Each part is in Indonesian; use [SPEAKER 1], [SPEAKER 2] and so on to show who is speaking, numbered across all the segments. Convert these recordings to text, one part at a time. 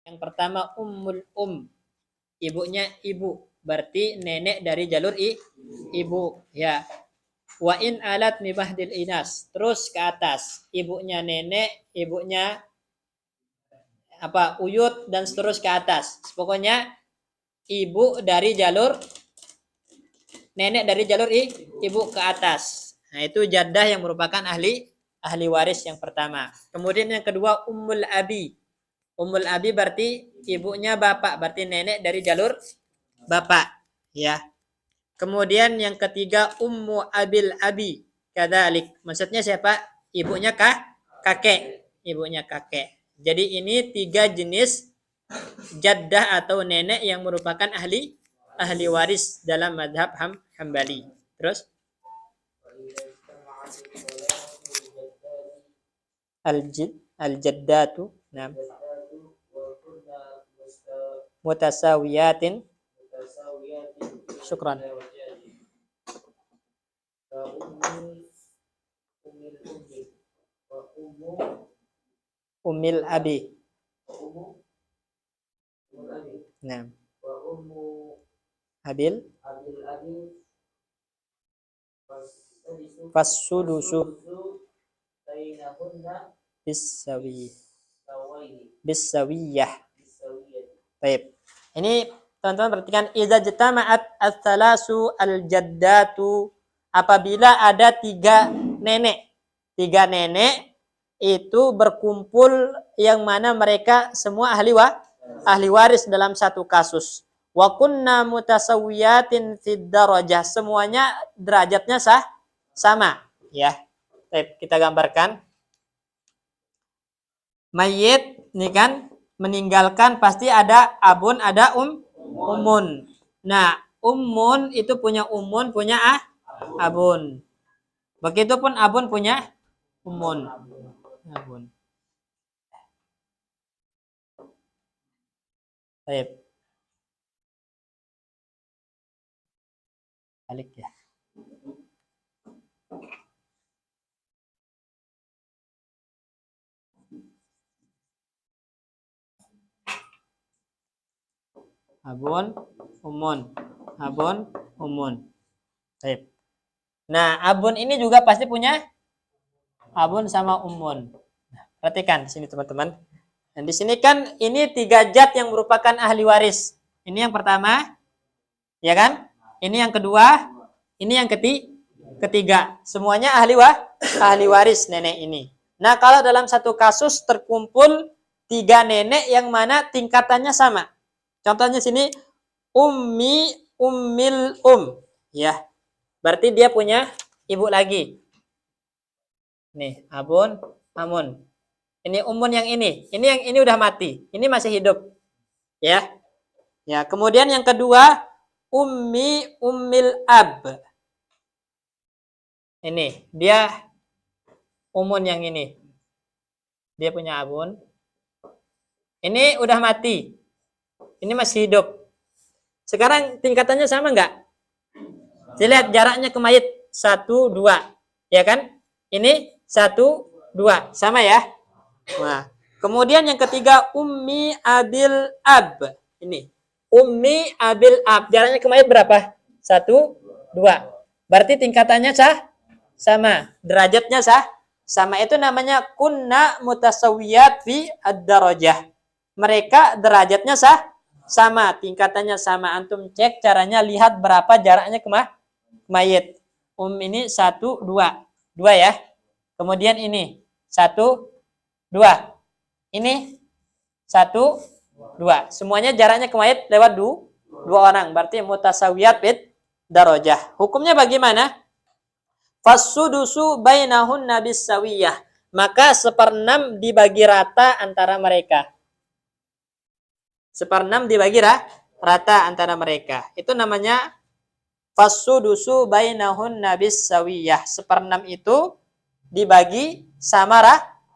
[SPEAKER 1] Yang pertama ummul ibunya ibu, berarti nenek dari jalur ibu, ya. Wa in alat mibahdil inas, terus ke atas, ibunya nenek, ibunya apa uyut dan terus ke atas. Pokoknya ibu dari jalur nenek dari jalur ibu ke atas. Nah, itu jaddah yang merupakan ahli waris yang pertama. Kemudian yang kedua ummul abi. Ummul abi berarti ibunya bapak, berarti nenek dari jalur bapak, ya. Kemudian yang ketiga ummu abil abi. Kadzalik. Maksudnya siapa? Ibunya kakek. Ibunya kakek. Jadi ini 3 jenis jaddah atau nenek yang merupakan ahli waris dalam madhab Hambali. Terus al-jaddatu, nah, mutasawiyatin, syukran, umil abi, nah, abil fasudusu bisawiyah. Baik. Ini teman-teman perhatikan, idza jama'at ats-tsalasu al-jaddatu, apabila ada 3 nenek. 3 nenek itu berkumpul yang mana mereka semua ahli waris dalam satu kasus. Wa kunna mutasawwiyatin fid darajah, semuanya derajatnya sama, ya. Baik, kita gambarkan. Mayit ini kan meninggalkan pasti ada abun, ada umun. Nah, umun itu punya umun, punya abun. Begitupun abun punya umun. Abun. Baik. Balik ya. Abun, umun. Abun, umun. Baik. Nah, abun ini juga pasti punya abun sama umun. Nah, perhatikan di sini teman-teman. Dan di sini kan ini 3 zat yang merupakan ahli waris. Ini yang pertama, ya kan? Ini yang kedua, ini yang ketiga. Semuanya ahli waris nenek ini. Nah, kalau dalam satu kasus terkumpul 3 nenek yang mana tingkatannya sama. Contohnya sini ummil ya. Berarti dia punya ibu lagi. Nih, abun, amun. Ini umun yang ini. Ini udah mati. Ini masih hidup. Ya. Ya, kemudian yang kedua ummil ab. Ini, dia umun yang ini. Dia punya abun. Ini udah mati. Ini masih hidup. Sekarang tingkatannya sama enggak? Lihat jaraknya ke mayit 1, 2. Ya kan? Ini 1, 2. Sama ya? Nah, kemudian yang ketiga ummi abil ab. Ini. Ummi abil ab. Jaraknya ke mayit berapa? 1, 2. Berarti tingkatannya sama. Derajatnya sama. Itu namanya kunna mutasawiyat fi ad-darajah. Mereka derajatnya sama, tingkatannya sama. Antum cek caranya, lihat berapa jaraknya ke mayit. Ini 1, 2. 2 ya. Kemudian ini 1, 2. Ini 1, 2. Semuanya jaraknya ke mayit lewat 2 orang. Berarti mutasawiyat bid darajah. Hukumnya bagaimana? Fasudusu bainahun nabis sawiyah. Maka 1/6 dibagi rata antara mereka. 1/6 dibagi rata antara mereka. Itu namanya fasudusu bainahun nabis sawiyah. 1/6 itu dibagi sama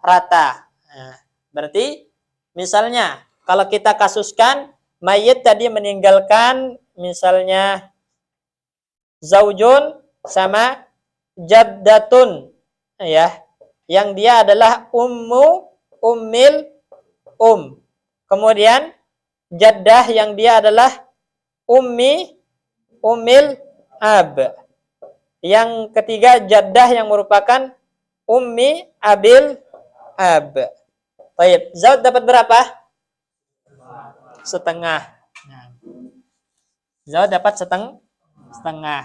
[SPEAKER 1] rata. Nah, berarti misalnya kalau kita kasuskan mayit tadi meninggalkan misalnya zaujun sama jaddatun, ya, yang dia adalah ummil Kemudian jaddah yang dia adalah ummil ab. Yang ketiga jaddah yang merupakan ummi abil ab. Baik, Zaud dapat berapa? Setengah. Nah, Zaud dapat setengah.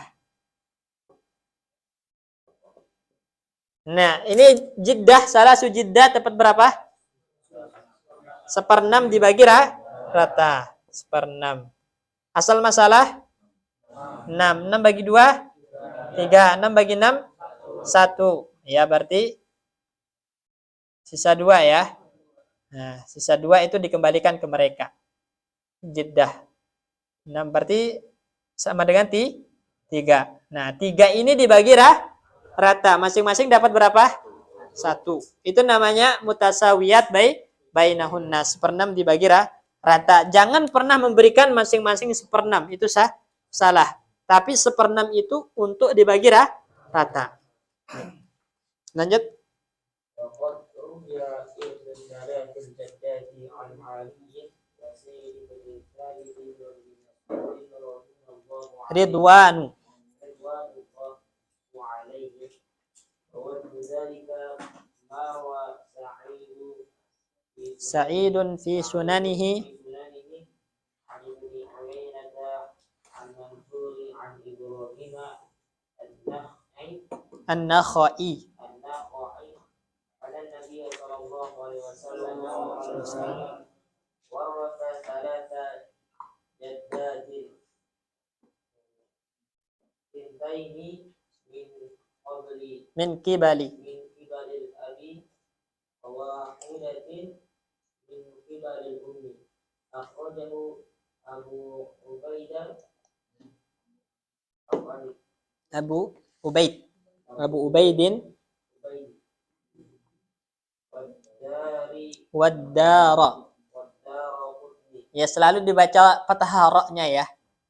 [SPEAKER 1] Nah, ini jiddah, salah sujiddah dapat berapa? 1/6 dibagi rata. 1/6. Asal masalah 6. 6 bagi 2, 3. 6 bagi 6, 1. Ya, berarti sisa 2 ya. Nah, sisa 2 itu dikembalikan ke mereka. Jiddah. 6 berarti sama dengan 3. Nah, 3 ini dibagi rata. Masing-masing dapat berapa? 1. Itu namanya mutasawiyat bainahunna. 1/6 dibagi rata. Jangan pernah memberikan masing-masing 1/6. Itu salah. Tapi 1/6 itu untuk dibagi rata. Lanjut. Ridwanu. Sa'idun fi sunanihi an-Nakhai. Min kibali. Abu Ubaidin Waddara. Ya, selalu dibaca fathah ra-nya ya.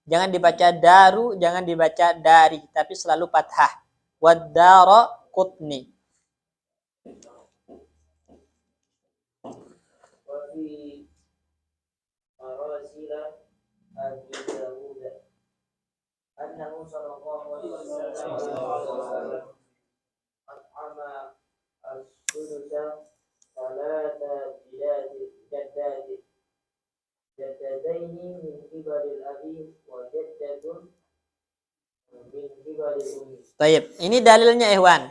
[SPEAKER 1] Jangan dibaca daru, jangan dibaca dari, tapi selalu fathah. Waddara qutni. Baik, ini dalilnya Ikhwan.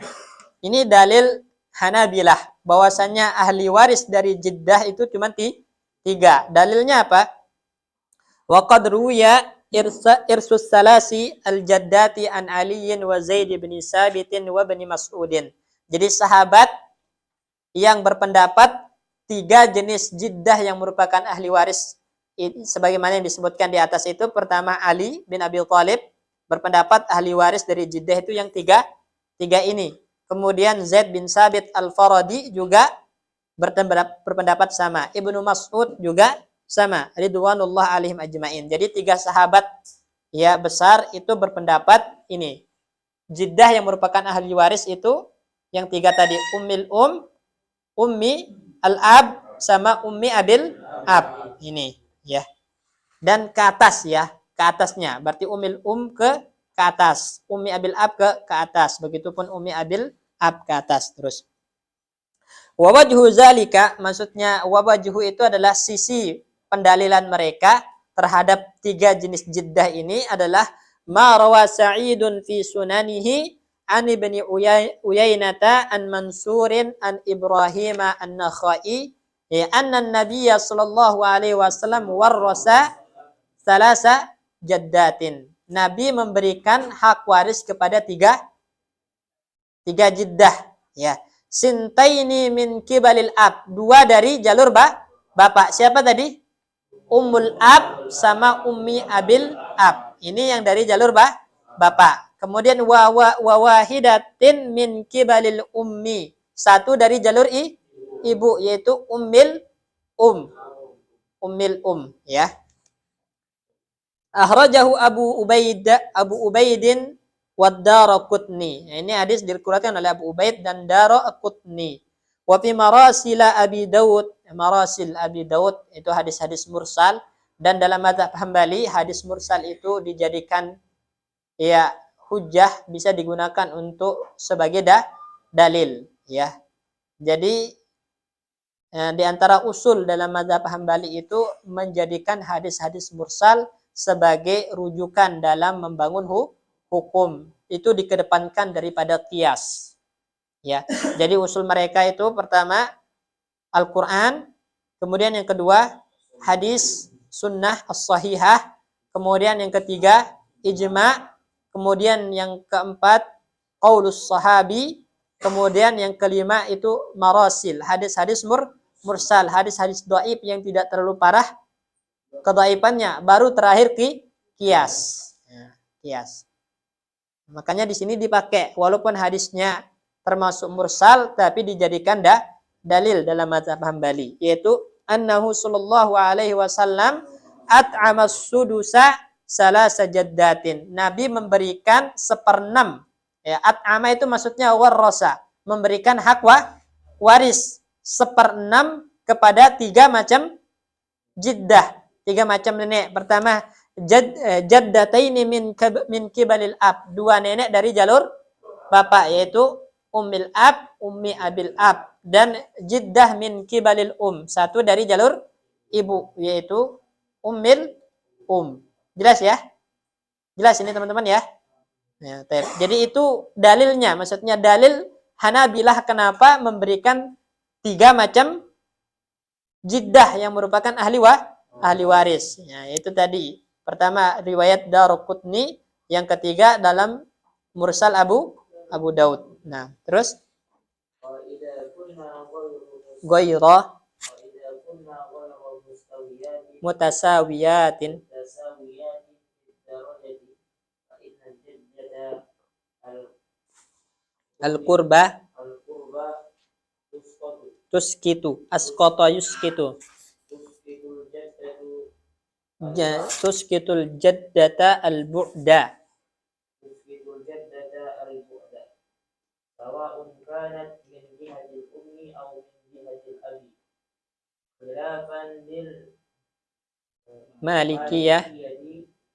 [SPEAKER 1] Ini dalil Hanabilah bahwasannya ahli waris dari jiddah itu cuma 3. Dalilnya apa? Wa qad ruwiya irsus salasi al-jaddati an Aliyin wa Zaid bin Sabitin wa bin Mas'udin. Jadi sahabat yang berpendapat 3 jenis jiddah yang merupakan ahli waris sebagaimana yang disebutkan di atas itu. Pertama, Ali bin Abi Thalib berpendapat ahli waris dari jiddah itu yang 3 ini. Kemudian Zaid bin Sabit al-Faradi juga berpendapat sama. Ibnu Mas'ud juga sama. Ridwanullah alaihim ajmain. Jadi 3 sahabat ya besar itu berpendapat ini. Jiddah yang merupakan ahli waris itu yang 3 tadi, ummi al-ab sama ummi abil ab. Ini ya. Dan ke atas ya, ke atasnya. Berarti ummil ke atas, ummi abil ab ke atas. Begitupun ummi abil ab ke atas terus. Wa wajhu zalika, maksudnya wa wajhu itu adalah sisi pendalilan mereka terhadap 3 jenis jiddah ini adalah ma rawa Sa'idun fi sunanihi an ibni Uyainata an Mansurin an Ibrahim an-Nakhai ya anna an-nabiy sallallahu alaihi wasallam warrasa salasa jaddatin. Nabi memberikan hak waris kepada 3 jiddah ya. Sintaini min kibalil ab, 2 dari jalur bapak. Siapa tadi? Ummul ab sama ummi abil ab. Ini yang dari jalur bapak. Kemudian wa wahidatin min kibalil ummi, 1 dari jalur ibu yaitu ummil ya. Akhrajahu Abu Ubaidin Wad-Daraqutni. Ini hadis diriwayatkan oleh Abu Ubaid dan Daraqutni. Wa fi marasila Abi Daud. marasil Abi Daud itu hadis-hadis mursal, dan dalam mazhab Hambali hadis mursal itu dijadikan ya hujjah, bisa digunakan untuk sebagai dalil ya. Jadi di antara usul dalam mazhab Hambali itu menjadikan hadis-hadis mursal sebagai rujukan dalam membangun hukum. Itu dikedepankan daripada qiyas. Ya. Jadi usul mereka itu pertama Al-Qur'an, kemudian yang kedua hadis sunnah as-sahihah, kemudian yang ketiga ijma', kemudian yang keempat qaulus sahabi, kemudian yang kelima itu marasil, hadis-hadis mursal, hadis-hadis dhaif yang tidak terlalu parah kedhaifannya, baru terakhir qiyas. Ya, qiyas. Makanya di sini dipakai walaupun hadisnya termasuk mursal tapi dijadikan dalil dalam mazhab Hambali, yaitu annahu sallallahu alaihi wasallam at'ama sudusa salasa jaddatin. Nabi memberikan 1/6. Ya, at'ama itu maksudnya warrasa, memberikan hak waris 1/6 kepada 3 macam jiddah, 3 macam nenek. Pertama jaddataini min kibalil ab, 2 nenek dari jalur bapak, yaitu ummil ab, ummi abil ab, dan jiddah min kibalil 1 dari jalur ibu, yaitu ummil Jelas ya? Jelas ini teman-teman ya? Ya, jadi itu dalilnya, maksudnya dalil Hanabilah kenapa memberikan 3 macam jiddah yang merupakan ahli waris. Ya, itu tadi. Pertama riwayat Daruqutni, yang ketiga dalam mursal Abu Daud. Nah, terus ghaira mutasawiyatin al-qurba tuskitu asqata yuskitu tuskitul jaddata al-bu'da sawa'un kanat min jihadil ummi aw min jihadil abi khilafan lil malikiyah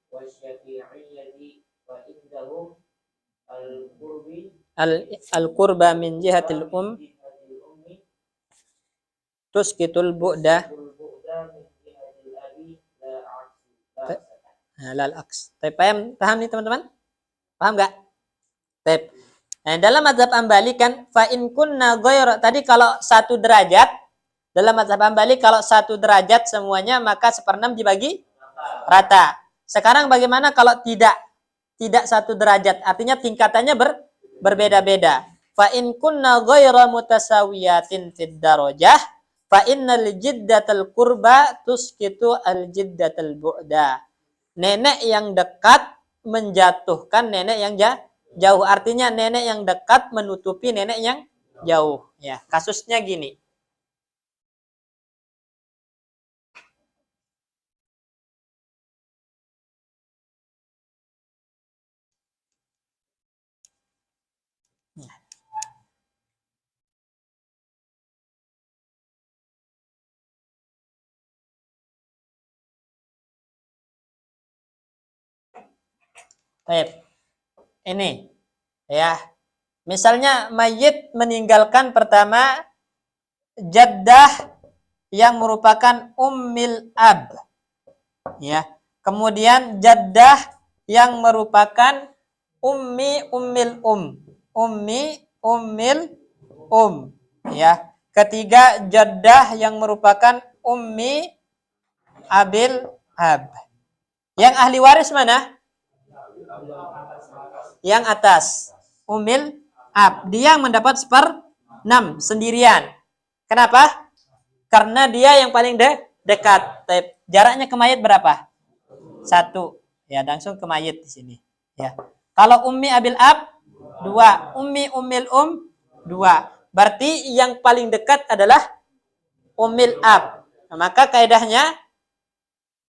[SPEAKER 1] wa syafi'iyyah wa indahum al-qurba min jihatil tuskitul bu'da lal aks. Paham nih teman-teman? Paham enggak? Nah, dalam mazhab Hambali kan fa in kunna ghayra, tadi kalau 1 derajat dalam mazhab Hambali kalau 1 derajat semuanya maka 1/6 dibagi rata. Sekarang bagaimana kalau tidak 1 derajat? Artinya tingkatannya berbeda-beda. Fa in kunna ghayra mutasawiyatin fid darajah fa innal jiddatal qurba tuskitu al jiddatal bu'da. Nenek yang dekat menjatuhkan nenek yang jauh. Artinya nenek yang dekat menutupi nenek yang jauh. Ya, kasusnya gini. Baik. Ini ya. Misalnya mayit meninggalkan pertama jaddah yang merupakan ummil ab. Ya. Kemudian jaddah yang merupakan ummi ummil Ummi ummil ya. Ketiga jaddah yang merupakan ummi abil ab. Yang ahli waris mana? Yang atas, umil ab. Dia yang mendapat 1/6 sendirian. Kenapa? Karena dia yang paling dekat. Jaraknya ke mayit berapa? 1. Ya, langsung ke mayit di sini. Ya. Kalau ummi abil ab 2, ummi ummil 2. Berarti yang paling dekat adalah ummil ab. Nah, maka kaidahnya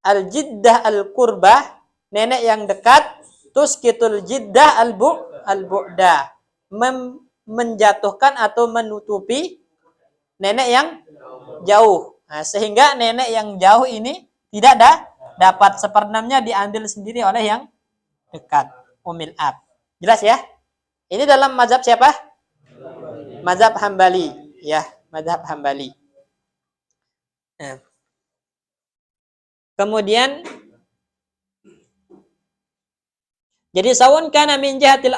[SPEAKER 1] al-jiddah al-qurbah, nenek yang dekat, tuskitul jiddah al-bu'da, menjatuhkan atau menutupi nenek yang jauh. Nah, sehingga nenek yang jauh ini tidak dapat seperenamnya diambil sendiri oleh yang dekat. Umil ab. Jelas ya? Ini dalam mazhab siapa? Mazhab Hambali. Ya, mazhab Hambali. Nah, kemudian jadi sawun kana min jihatil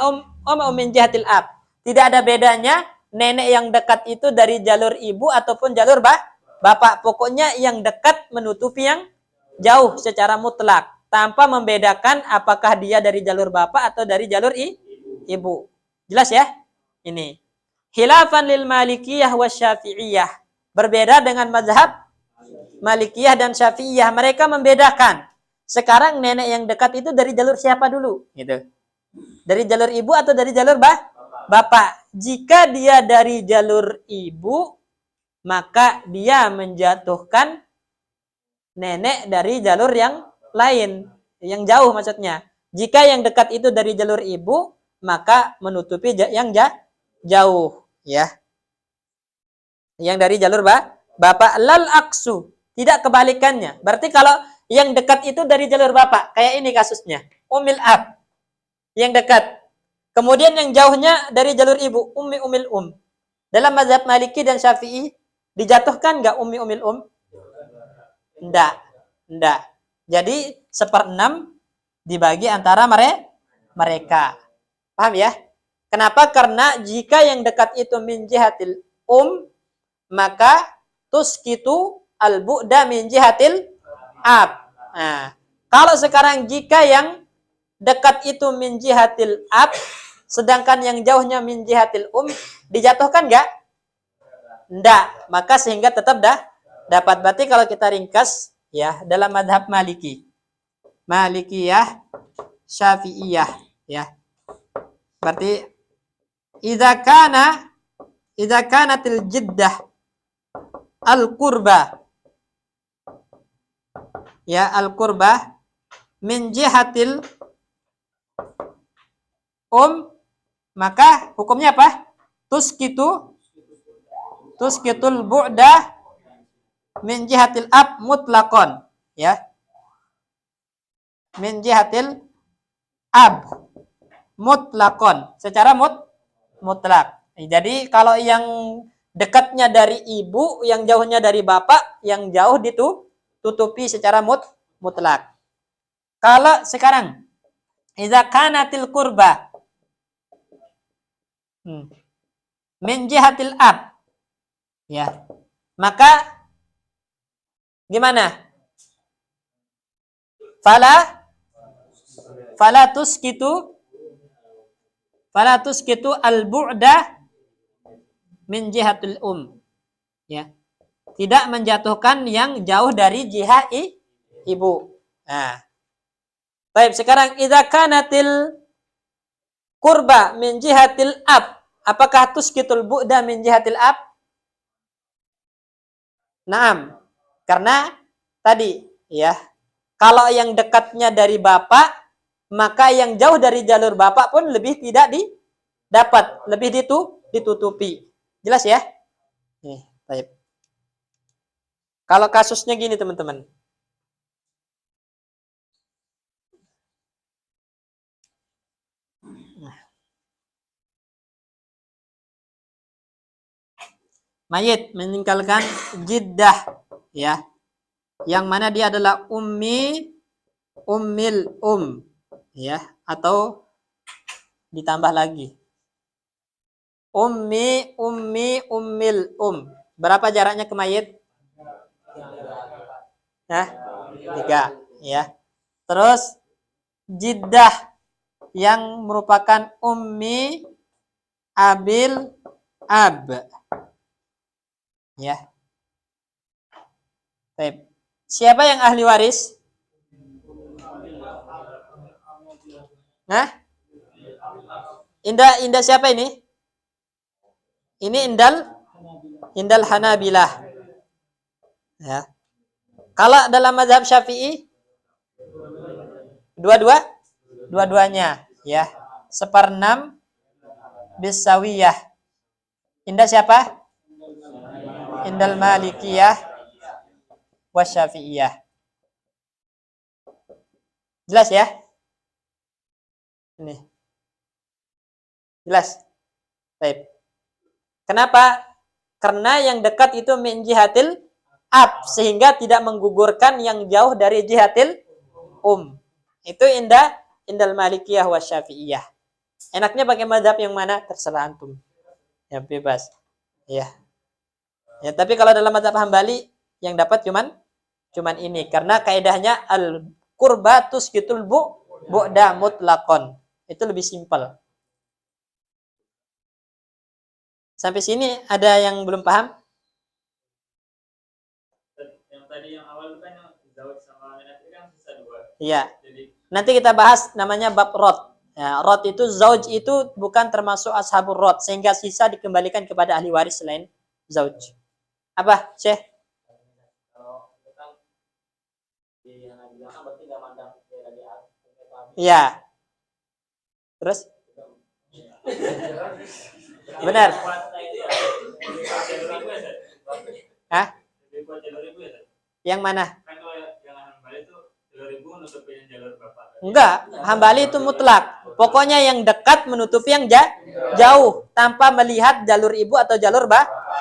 [SPEAKER 1] min jihatil ab. Tidak ada bedanya nenek yang dekat itu dari jalur ibu ataupun jalur bapak. Pokoknya yang dekat menutupi yang jauh secara mutlak tanpa membedakan apakah dia dari jalur bapak atau dari jalur ibu. Jelas ya? Ini. Khilafan lil Malikiyah wa Syafi'iyah. Berbeda dengan mazhab Malikiyah dan Syafi'iyah. Mereka membedakan. Sekarang nenek yang dekat itu dari jalur siapa dulu? Gitu. Dari jalur ibu atau dari jalur bapak? Jika dia dari jalur ibu, maka dia menjatuhkan nenek dari jalur yang lain. Yang jauh maksudnya. Jika yang dekat itu dari jalur ibu, maka menutupi yang jauh. Ya. Yang dari jalur bapak. Lal aksu. Tidak kebalikannya. Berarti kalau yang dekat itu dari jalur bapak. Kayak ini kasusnya. Umil ab. Yang dekat. Kemudian yang jauhnya dari jalur ibu. Umil Dalam mazhab Maliki dan Syafi'i. Dijatuhkan nggak umil Enggak. Jadi 1/6 dibagi antara mereka. Paham ya? Kenapa? Karena jika yang dekat itu min jihatil maka tuskitu al-bu'da min jihatil ab. Nah, kalau sekarang jika yang dekat itu min jihatil ab, sedangkan yang jauhnya min jihatil dijatuhkan enggak? Enggak. Maka sehingga tetap dapat. Berarti kalau kita ringkas ya dalam mazhab Maliki. Malikiyah, Syafi'iyah ya. Berarti idza kanatil jiddah al-qurba ya al-qurba min jihatil maka hukumnya apa? Tuskitul bu'da min jihatil ab mutlaqon ya. Min jihatil ab mutlaqon secara mutlak. Jadi kalau yang dekatnya dari ibu, yang jauhnya dari bapak, yang jauh ditutupi secara mutlak. Kalau sekarang idza kanatil qurba min jihatil ab ya. Maka gimana? Fala tuskitu al-bu'da min jihatul ya. Tidak menjatuhkan yang jauh dari jihad ibu. Nah. Baik, sekarang idza kanatil qurba min jihatil ab, apakah tuskitul bu'da min jihatil ab? Naam. Karena tadi ya, kalau yang dekatnya dari bapak, maka yang jauh dari jalur bapak pun lebih tidak didapat, lebih ditutupi. Jelas ya? Nih, baik. Kalau kasusnya gini teman-teman. Mayit meninggalkan jiddah ya. Yang mana dia adalah ummil ya, atau ditambah lagi ummil Berapa jaraknya ke mayit? 3 ya. Terus jiddah yang merupakan ummi abil ab ya. Baik. Siapa yang ahli waris? Indah siapa ini? Ini Indal Hanabilah. Ya. Kalau dalam mazhab Syafi'i dua-duanya ya. 1/6 bisawiyah. Indah siapa? Indal Malikiyah wasyafi'iyah. Jelas ya? Ini. Jelas? Baik. Kenapa? Karena yang dekat itu min jihatil ab, sehingga tidak menggugurkan yang jauh dari jihatil Itu indal Malikiyah wa Syafi'iyah. Enaknya pakai mazhab yang mana? Terserah antum. Ya bebas. Ya. Ya, tapi kalau dalam mazhab Hambali yang dapat cuman ini, karena kaidahnya al qurbatus gitul bu'da mutlaqon. Itu lebih simpel. Sampai sini ada yang belum paham? Yang tadi yang awal kan yang Zawj sama Minat kan sisa 2. Iya. Nanti kita bahas namanya bab rot. Ya, rot itu zauj itu bukan termasuk ashabur rot, sehingga sisa dikembalikan kepada ahli waris selain zauj. Apa, Syekh? Iya. Terus? Benar. Hah? Yang mana? Enggak, Hambali itu mutlak. Pokoknya yang dekat menutupi yang jauh tanpa melihat jalur ibu atau jalur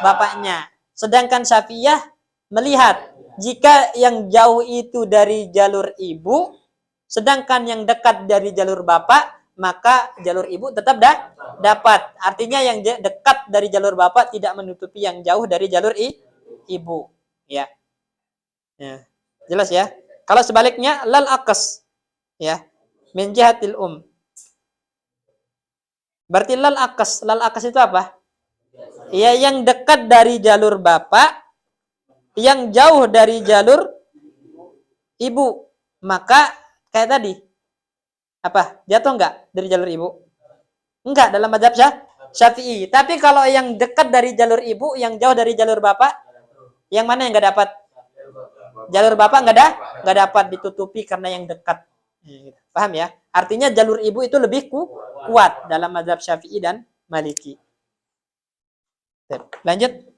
[SPEAKER 1] bapaknya. Sedangkan Syafi'iyah melihat jika yang jauh itu dari jalur ibu, sedangkan yang dekat dari jalur bapak, maka jalur ibu tetap dapat. Artinya yang dekat dari jalur bapak tidak menutupi yang jauh dari jalur ibu. Ya. Ya. Jelas ya? Kalau sebaliknya lal akas, ya, min jihatil Berarti lal akas itu apa? Ya, yang dekat dari jalur bapak, yang jauh dari jalur ibu. Maka kayak tadi, apa? Jatuh enggak dari jalur ibu? Enggak, dalam mazhab Syafi'i. Tapi kalau yang dekat dari jalur ibu, yang jauh dari jalur bapak, yang mana yang enggak dapat? Jalur bapak enggak dapat ditutupi karena yang dekat. Paham ya? Artinya jalur ibu itu lebih kuat dalam mazhab Syafi'i dan Maliki. Lanjut.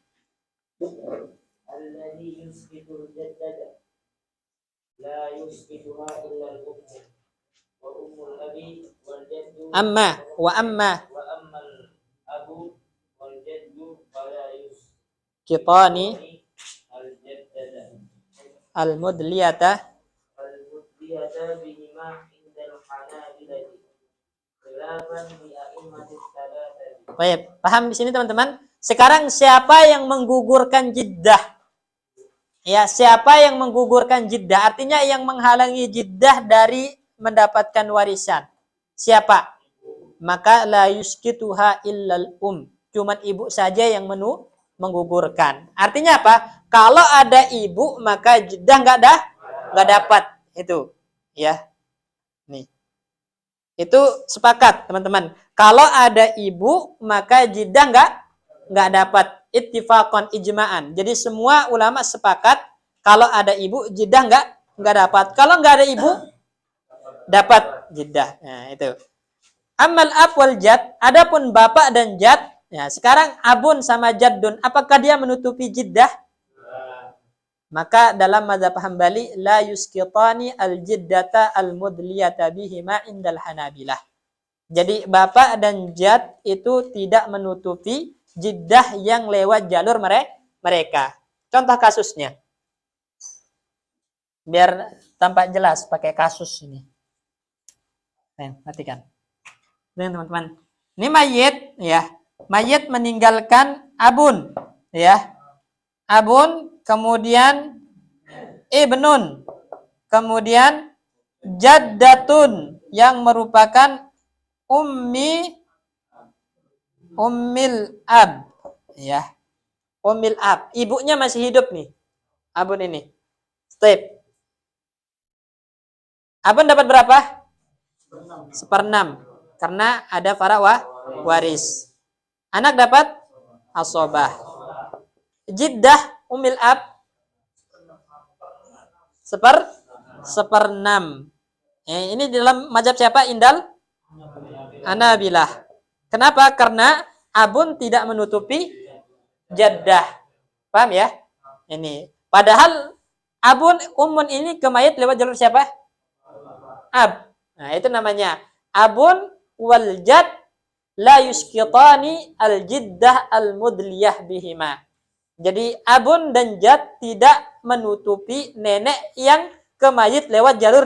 [SPEAKER 1] Amma kitani al-mudliyata Baik, paham di sini teman-teman? Sekarang siapa yang menggugurkan jiddah? Ya, siapa yang menggugurkan jiddah? Artinya yang menghalangi jiddah dari mendapatkan warisan. Siapa? Maka la yuskituha illal Cuman ibu saja yang menggugurkan. Artinya apa? Kalau ada ibu maka jiddah enggak dapat itu. Ya. Nih. Itu sepakat, teman-teman. Kalau ada ibu, maka jiddah enggak dapat, ittifaqan ijma'an. Jadi semua ulama sepakat kalau ada ibu jiddah enggak dapat. Kalau enggak ada ibu dapat jiddah. Nah, itu. Amal ab wal jad, adapun bapak dan jad, ya, sekarang abun sama jaddun, apakah dia menutupi jiddah? Maka dalam mazhab Hambali la yuskitani al-jiddata al-mudliyata bihima indal Hanabilah. Jadi bapak dan jad itu tidak menutupi jiddah yang lewat jalur mereka. Contoh kasusnya. Biar tampak jelas pakai kasus ini. Perhatikan. Teman-teman. Ini mayit ya. Mayit meninggalkan abun ya. Abun, kemudian ibnun, kemudian jaddatun yang merupakan ummil ab ya. Ummil ab, ibunya masih hidup nih. Abun ini. Step. Abun dapat berapa? 1/6. Karena ada para waris. Anak dapat asobah. Jiddah umil ab 1/6. Ini dalam mazhab siapa? Indal Hanabilah. Kenapa? Karena abun tidak menutupi jaddah. Paham ya? Ini. Padahal Abun, umun ini ke mayit lewat jalur siapa? Ab. Nah, itu namanya abun wal jad la yuskitani al jiddah al mudliyah bihima. Jadi abun dan jad tidak menutupi nenek yang ke mayit lewat jalur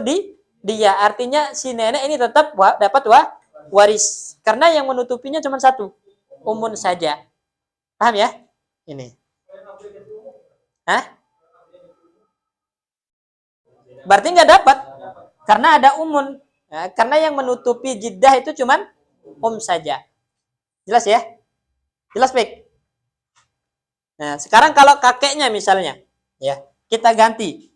[SPEAKER 1] dia. Artinya si nenek ini tetap dapat waris. Karena yang menutupinya cuma satu, umun saja. Paham ya? Ini. Hah? Berarti nggak dapat. Karena ada umun. Nah, karena yang menutupi jiddah itu cuma saja. Jelas ya? Jelas, Pik? Nah, sekarang kalau kakeknya misalnya, ya, kita ganti.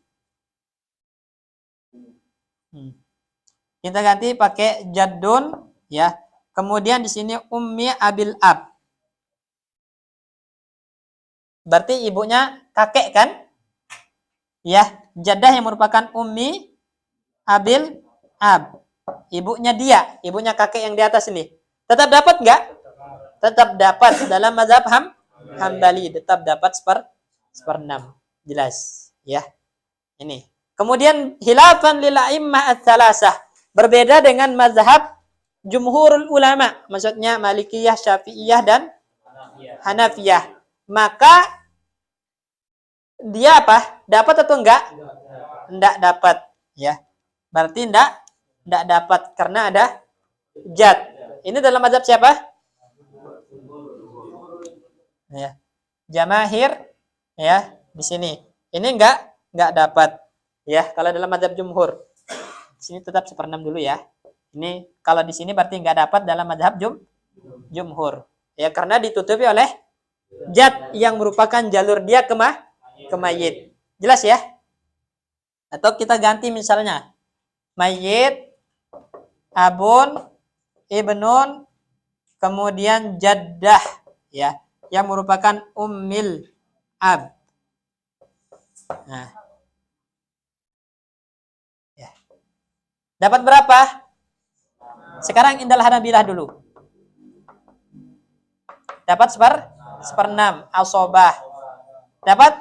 [SPEAKER 1] Kita ganti pakai jaddun, ya. Kemudian di sini ummi abil ab. Berarti ibunya kakek kan? Ya, jaddah yang merupakan ummi abil ab. Ibunya dia, ibunya kakek yang di atas ini. Tetap dapat nggak? Tetap dapat dalam mazhab Hambali, tetap dapat seperenam. Jelas, ya. Ini. Kemudian hilafan lil a'immah ats-tsalatsah. Berbeda dengan mazhab jumhurul ulama, maksudnya Malikiyah, Syafi'iyah dan Hanafiyah. Maka dia apa? Dapat atau enggak? Enggak dapat, ya. Berarti enggak dapat karena ada jad. Ini dalam mazhab siapa? Ya. Jamahir, ya, di sini. Ini enggak dapat. Ya, kalau dalam mazhab jumhur. Di sini tetap seperenam dulu ya. Ini kalau di sini berarti enggak dapat dalam mazhab jumhur. Ya, karena ditutupi oleh jad yang merupakan jalur dia ke mayit. Jelas ya? Atau kita ganti misalnya mayit, abun, ibnun, kemudian jaddah, ya, yang merupakan ummil ab. Nah, ya. Dapat berapa? Sekarang indal hanabilah dulu. Dapat seperenam. Asobah. Dapat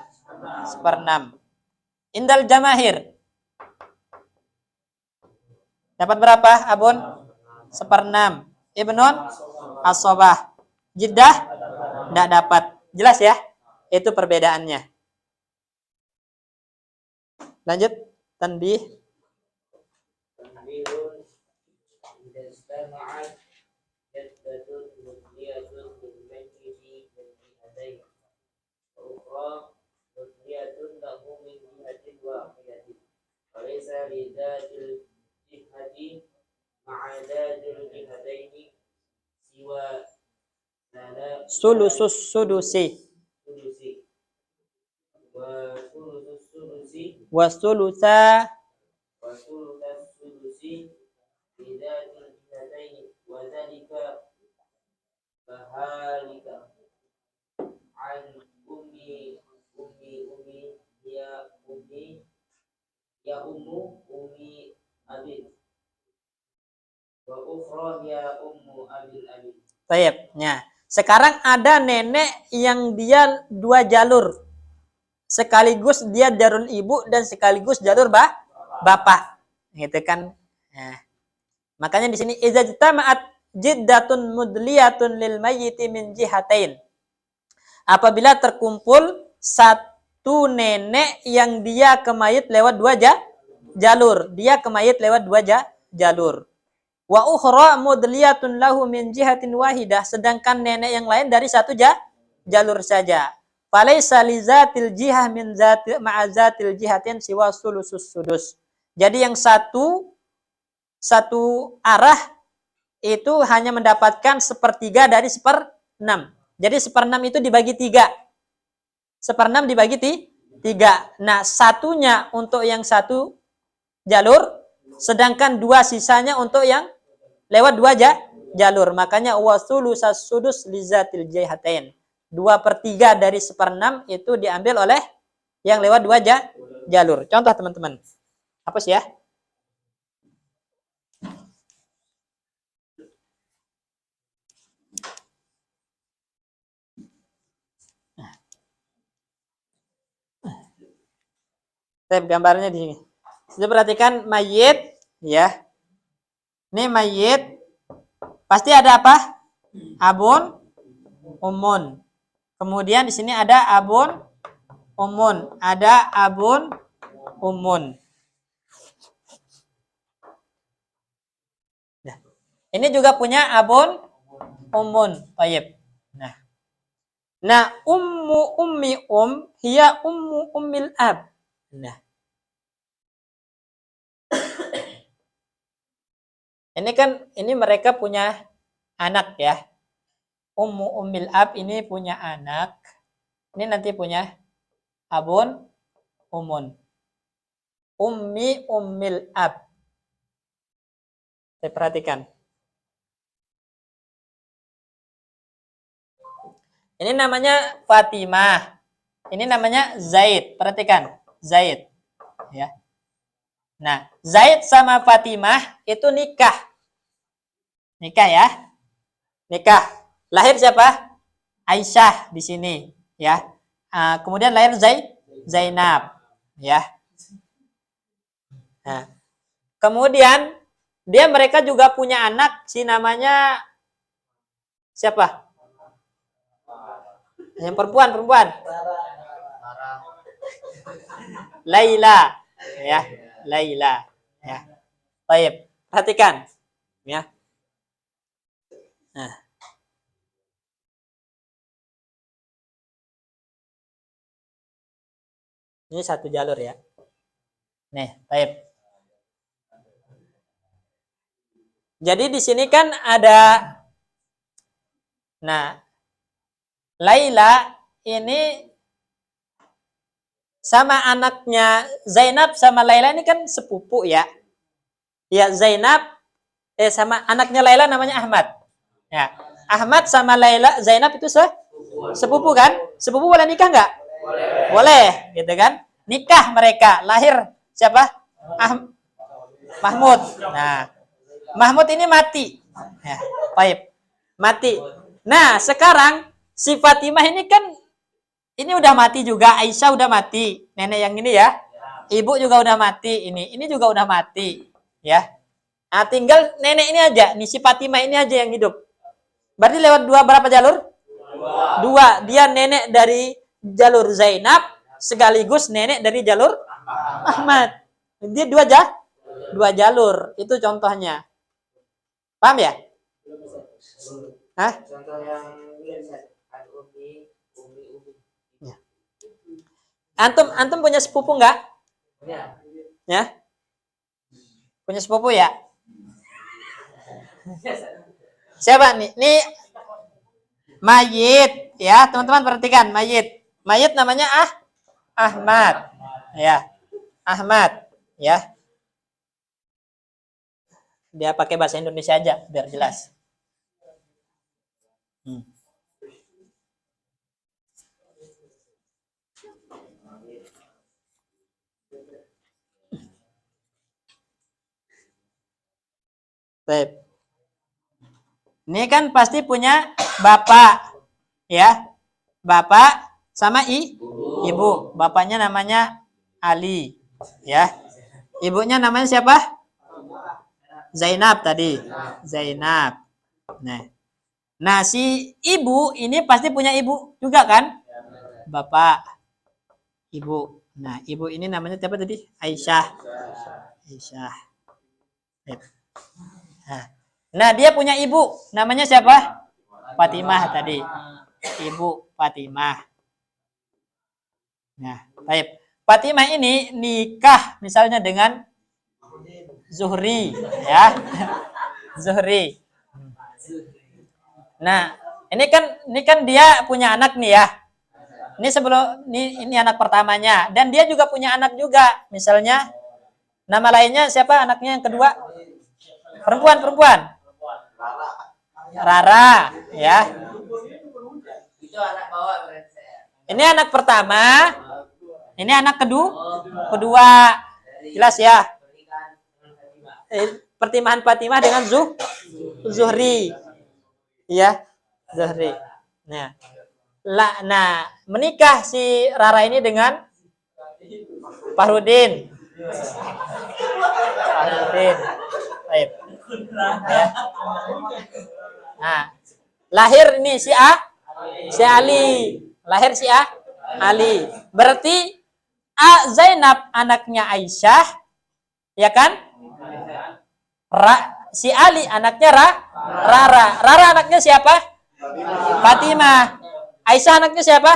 [SPEAKER 1] seperenam. Indal jamahir. Dapat berapa, Abun? Seperenam. Ibnun? Asobah. Jiddah? Tidak dapat. Jelas ya? Itu perbedaannya. Lanjut. Tanbih. Sulusus sudusi. Wasulusa. Ya ummu ummi abid wa ukhra ya ummu abil abid. Baik, ya. Sekarang ada nenek yang dia dua jalur. Sekaligus dia jalur ibu dan sekaligus jalur bapak. Gitu kan. Nah, makanya di sini idza jama'at jiddatun mudliyatun lil mayyiti min jihatain. Apabila terkumpul satu nenek yang dia ke mayit lewat dua jalur. Dia ke mayit lewat dua jalur. Wa ukhra mudliyatun lahu min jihatin wahidah. Sedangkan nenek yang lain dari satu jalur saja. Falaisa li zatil jihah min zati ma'azatil jihatin siwa sulusus sudus. Jadi yang satu arah itu hanya mendapatkan sepertiga dari seperenam. Jadi seperenam itu dibagi tiga. Seperenam dibagi tiga. Nah, satunya untuk yang satu jalur, sedangkan dua sisanya untuk yang lewat dua jalur. Makanya wasulusas sudus lizatil jihatain. 2/3 dari seperenam itu diambil oleh yang lewat dua jalur. Contoh teman-teman. Hapus ya. Tab gambarnya di sini. Sudah perhatikan mayit, ya. Ini mayit. Pasti ada apa? Abun, umun. Kemudian di sini ada abun, umun. Ada abun, umun. Nah, ini juga punya abun, umun. Baik. Nah, ummi hiya ummil ab. Nah, ini mereka punya anak ya. Ummil ab ini punya anak. Ini nanti punya abun, umun. Ummil ab. Saya perhatikan. Ini namanya Fatimah. Ini namanya Zaid. Perhatikan, Zaid. Ya. Nah, Zaid sama Fatimah itu nikah. Nikah ya. Nikah. Lahir siapa? Aisyah di sini, ya. Kemudian lahir Zainab, ya. Nah, kemudian mereka juga punya anak, namanya siapa? Yang perempuan. Laila, ya. Laila, ya. Baik, perhatikan, ya. Nah. Ini satu jalur ya. Nih, baik. Jadi di sini kan ada, nah, Laila ini sama anaknya Zainab sama Laila ini kan sepupu ya. Ya, sama anaknya Laila namanya Ahmad. Ya, Ahmad sama Zainab itu sepupu kan? Sepupu boleh nikah nggak? Boleh, gitu kan? Nikah mereka, lahir siapa? Mahmud. Nah, Mahmud ini mati. Ya, baik. Mati. Nah, sekarang si Fatimah ini kan ini udah mati juga, Aisyah udah mati. Nenek yang ini ya. Ibu juga udah mati, ini juga udah mati, ya. Nah, tinggal nenek ini aja, nih si Fatimah ini aja yang hidup. Berarti lewat berapa jalur? Dua. Dia nenek dari jalur Zainab sekaligus nenek dari jalur Ahmad. Dia dua jalur. Itu contohnya. Paham ya? Hah? Contoh yang Antum punya sepupu nggak? Ya? Punya sepupu ya? Siapa nih? Nih mayit ya, teman-teman perhatikan mayit. Mayit namanya Ahmad. Ya. Ahmad, ya. Dia pakai bahasa Indonesia aja biar jelas. Baik. Ini kan pasti punya bapak, ya. Bapak sama ibu. Bapaknya namanya Ali, ya. Ibunya namanya siapa? Zainab tadi. Zainab. Nah, si ibu ini pasti punya ibu juga kan? Bapak, ibu. Nah, ibu ini namanya siapa tadi? Aisyah. Nah, dia punya ibu, namanya siapa? Fatimah tadi. Ibu Fatimah. Nah, baik. Fatimah ini nikah misalnya dengan Zuhri, ya. Zuhri. Nah, ini kan dia punya anak nih ya. Ini anak pertamanya dan dia juga punya anak juga. Misalnya nama lainnya siapa anaknya yang kedua? Perempuan. Rara, ya. Itu anak bawah berarti. Ini anak pertama. Ini anak kedua. Jelas ya? Pertimahan Fatimah dengan Zuhri. Ya, Zuhri. Nah, menikah si Rara ini dengan Fahrudin. Fahrudin. Baik. Ya. Nah, lahir ini si Ali. Lahir si Ali. Berarti Zainab anaknya Aisyah, ya kan? Si Ali anaknya Rara. Rara anaknya siapa? Fatimah. Aisyah anaknya siapa?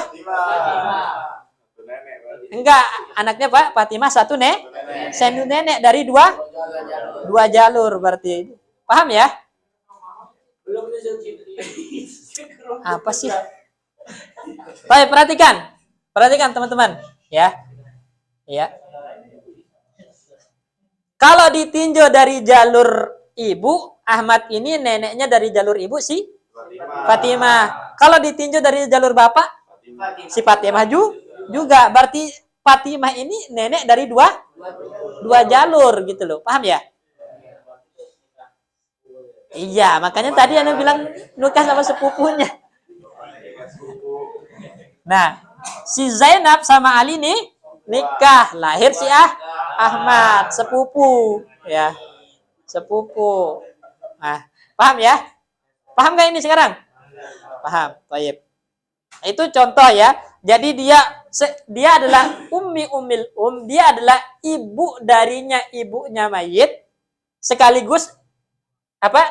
[SPEAKER 1] Enggak, anaknya Pak Fatimah satu nenek dari dua jalur berarti. Paham ya? Apa sih? Baik, perhatikan. Perhatikan teman-teman, ya. Ya. Kalau ditinjau dari jalur ibu, Ahmad ini neneknya dari jalur ibu si Fatimah. Kalau ditinjau dari jalur bapak, si Fatimah juga. Berarti Fatimah ini nenek dari dua jalur gitu loh. Paham ya? Iya, makanya tadi Anda bilang nikah sama sepupunya. Nah, si Zainab sama Ali nih nikah, lahir si Ahmad, sepupu, ya. Sepupu. Nah, paham ya? Paham gak ini sekarang? Paham. Baik. Itu contoh ya. Jadi dia adalah dia adalah ibu darinya ibunya mayit sekaligus apa?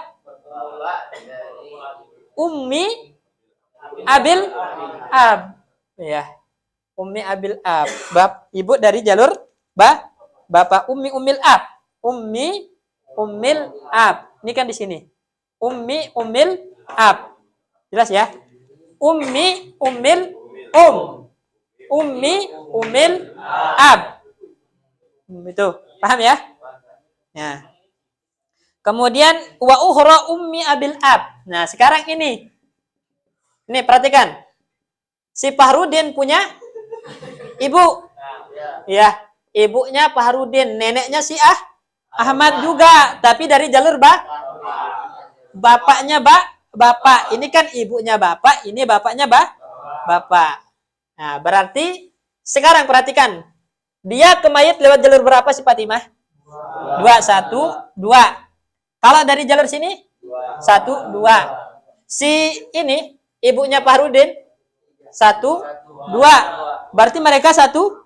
[SPEAKER 1] Ummi abil ab. Ya. Ummi abil ab. Ibu dari jalur bapak ummi umil ab. Ummi umil ab. Ini kan di sini. Ummi umil ab. Jelas ya? Ummi umil Ummi umil ab. Itu. Paham ya? Nah. Kemudian wa ukhra ummi abil ab. Nah, sekarang ini. Nih, perhatikan. Si Fahrudin punya ibu. Ya, ibunya Fahrudin, neneknya si Ahmad juga, tapi dari jalur bapaknya bapak. Ini kan ibunya bapak, ini bapaknya bapak. Nah, berarti sekarang perhatikan. Dia ke mayit lewat jalur berapa si Fatimah? 2, 1, 2. Kalau dari jalur sini 1, 2. Si ini ibunya Fahrudin 1, 2. Berarti mereka satu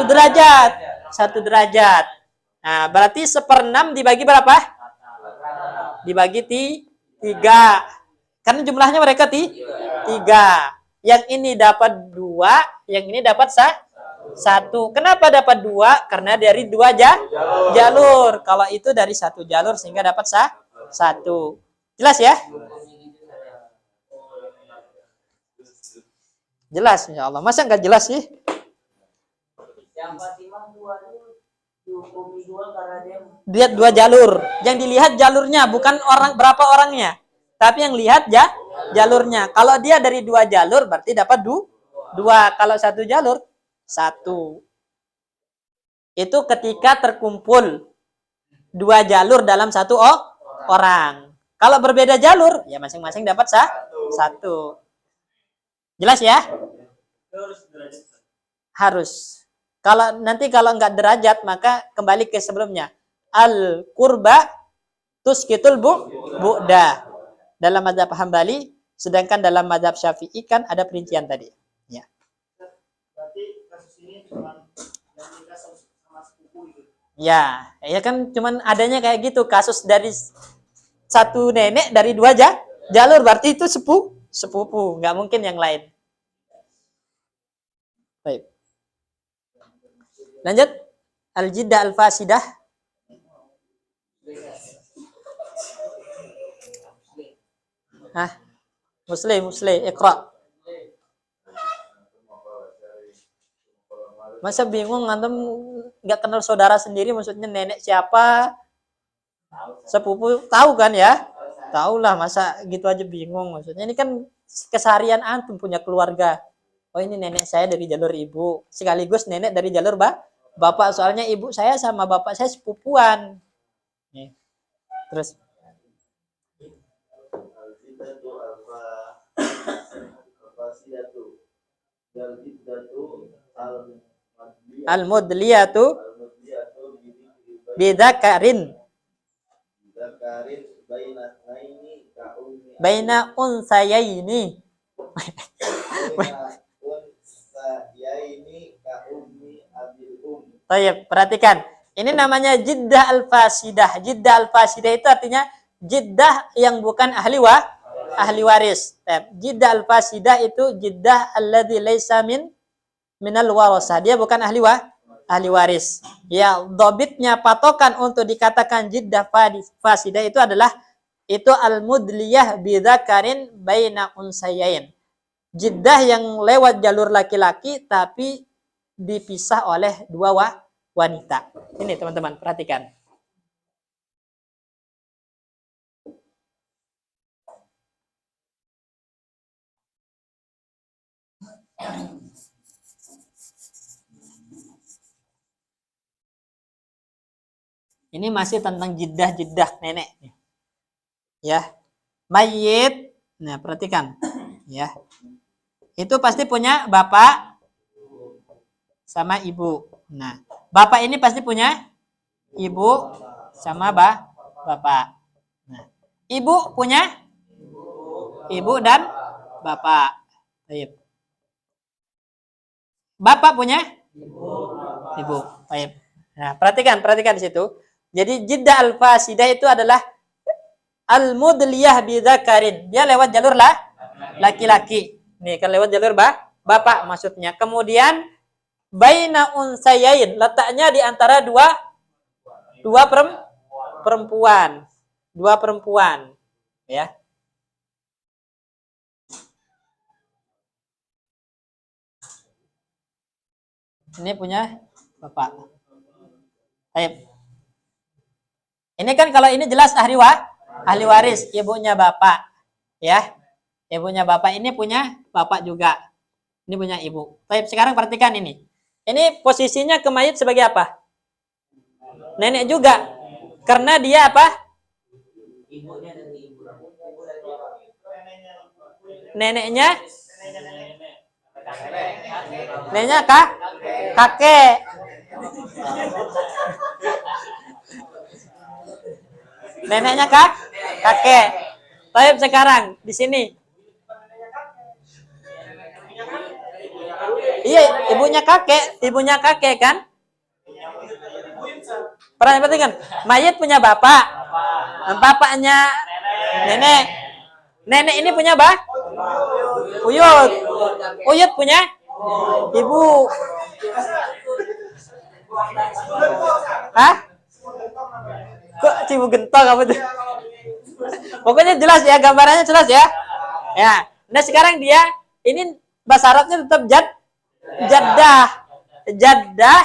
[SPEAKER 1] derajat. 1 derajat. Nah, berarti 1/6 dibagi berapa? Dibagi 3. Karena jumlahnya mereka 3. Yang ini dapat 2, yang ini dapat 1. Kenapa dapat 2? Karena dari 2 jalur. Kalau itu dari 1 jalur sehingga dapat 1. Jelas ya? Jelas, ya Allah. Masa nggak jelas sih? Yang Fatimah 2 dihukumi 2 karena dia 2 jalur. Yang dilihat jalurnya, bukan berapa orangnya. Tapi yang lihat jalurnya. Kalau dia dari 2 jalur berarti dapat 2. Kalau 1 jalur 1. Itu ketika terkumpul 2 jalur dalam 1 orang. Kalau berbeda jalur, ya masing-masing dapat 1. Jelas ya? Harus. Kalau nggak derajat, maka kembali ke sebelumnya. Al-qurba tuskitul bu'da. Dalam mazhab Hambali, sedangkan dalam mazhab Syafi'i kan ada perincian tadi. Ya. Berarti kasus ini cuma yang nikah sama sepupu gitu. Ya kan cuman adanya kayak gitu, kasus dari 1 nenek dari 2 jalur, berarti itu sepupu, nggak mungkin yang lain. Baik. Lanjut. Al-jiddah al-fasidah. Muslim, Iqra. Masa bingung antum nggak kenal saudara sendiri, maksudnya nenek siapa? Sepupu tahu kan ya? Tahu lah, masa gitu aja bingung. Maksudnya ini kan keseharian antum punya keluarga. Oh, ini nenek saya dari jalur ibu, sekaligus nenek dari jalur bapak. Soalnya ibu saya sama bapak saya sepupuan. Nih. Terus Al-mudliyatu bidzakarin baina unsayaini. Baik, perhatikan. Ini namanya jiddah al-fasidah. Jiddah al-fasidah itu artinya jiddah yang bukan ahli waris. Jiddah al-fasidah itu jiddah alladzi laisa minal warasah. Dia bukan ahli waris. Ya, dhabitnya patokan untuk dikatakan jiddah fasidah itu adalah itu al-mudliyah bidzakarin baina unsayain. Jiddah yang lewat jalur laki-laki tapi dipisah oleh dua wanita. Ini teman-teman, perhatikan. Ini masih tentang jiddah nenek. Ya. Mayit. Nah, perhatikan. Ya. Itu pasti punya bapak sama ibu. Nah, bapak ini pasti punya ibu sama bapak. Nah, ibu punya ibu dan bapak. Baik. Bapak punya ibu. Baik. Nah, perhatikan di situ. Jadi jiddah al-fasidah itu adalah al-mudliyah bidzakarin. Dia lewat jalur laki-laki. Nih, kan lewat jalur bapak maksudnya. Kemudian baina unsayain, letaknya di antara dua perempuan. Dua perempuan, ya. Ini punya bapak. Baik. Ini kan kalau ini jelas ahli waris, ibunya bapak, ya. Ibunya bapak ini punya bapak juga. Ini punya ibu. Baik, sekarang perhatikan ini. Ini posisinya ke mayit sebagai apa? Nenek juga. Karena dia apa? Neneknya? Neneknya kakek. Neneknya kakek. Baik, sekarang di sini. Iya, ibunya kakek kan? Perhatikan, mayit punya bapak. Bapaknya nenek. Nenek ini punya Uyut. Uyut punya ibu. Hah? Kok cibu gentong apa tuh? Pokoknya jelas ya, gambarannya jelas ya. Ya. Nah, sekarang dia ini bahasa Arabnya tetap jaddah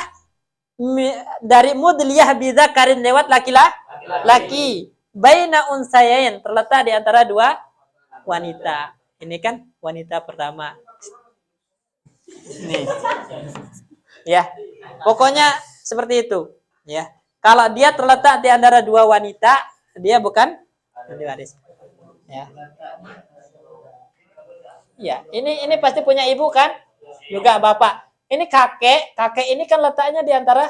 [SPEAKER 1] dari mudliyah bidzakarin lewat laki-laki. Baina unsayain, terletak di antara dua wanita. Ini kan wanita pertama. Nih. Ya. Pokoknya seperti itu, ya. Kalau dia terletak di antara dua wanita, dia bukan ahli waris. Ya. Ya, ini pasti punya ibu kan? Juga bapak. Ini kakek ini kan letaknya di antara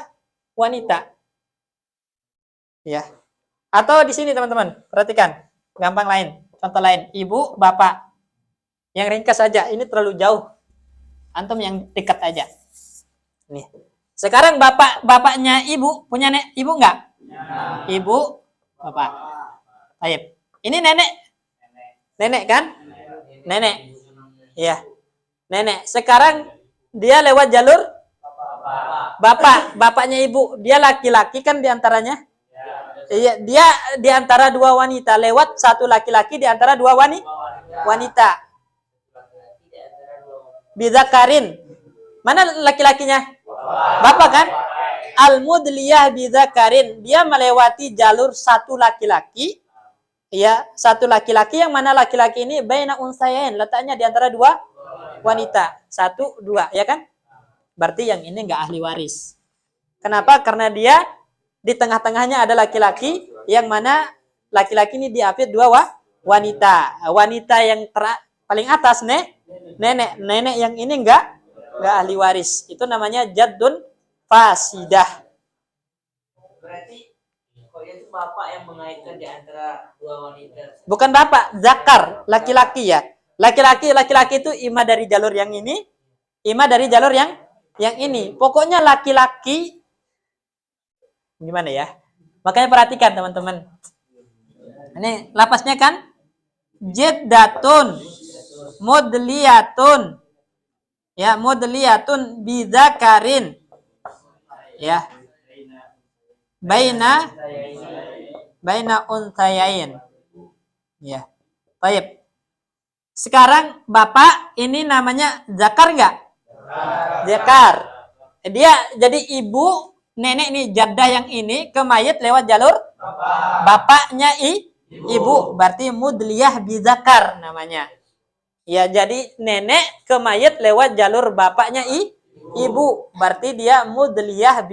[SPEAKER 1] wanita. Ya. Atau di sini teman-teman, perhatikan. Gampang lain, contoh lain, ibu, bapak. Yang ringkas saja, ini terlalu jauh. Antum yang dekat aja. Nih. Sekarang bapaknya ibu punya ibu enggak? Ya. Ibu, bapak. Baik. Ini nenek. Nenek kan? Nenek. Iya. Nenek. Sekarang dia lewat jalur bapaknya ibu. Dia laki-laki kan diantaranya? Iya. Dia diantara dua wanita. Lewat satu laki-laki diantara dua wanita. Bidzakarin. Mana laki-lakinya? Bapak kan? Al-mudliyah bidzakarin. Dia melewati jalur satu laki-laki. Ya, satu laki-laki yang mana laki-laki ini baina unsayain, letaknya di antara dua wanita. 1, 2, ya kan? Berarti yang ini enggak ahli waris. Kenapa? Karena dia di tengah-tengahnya ada laki-laki yang mana laki-laki ini diapit dua wanita. Wanita yang paling atas nenek. Nenek yang ini enggak nggak ahli waris. Itu namanya jaddun fasidah.
[SPEAKER 2] Berarti kalau itu bapak yang mengaitkan di antara dua wanita.
[SPEAKER 1] Bukan bapak, zakar, laki-laki ya. Laki-laki itu ima dari jalur yang ini, ima dari jalur yang ini. Pokoknya laki-laki gimana ya? Makanya perhatikan teman-teman. Ini lapasnya kan jiddatun mudliyatun. Ya, mudliyatun bidzakarin. Ya. Baina untayain. Ya. Baik. Sekarang Bapak ini namanya Zakar enggak? Zakar. Dia jadi ibu, nenek nih jaddah yang ini ke mayit lewat jalur bapaknya ibu. Berarti mudliyah bizakar namanya. Ya, jadi nenek ke mayit lewat jalur bapaknya ibu. Berarti dia mudliyah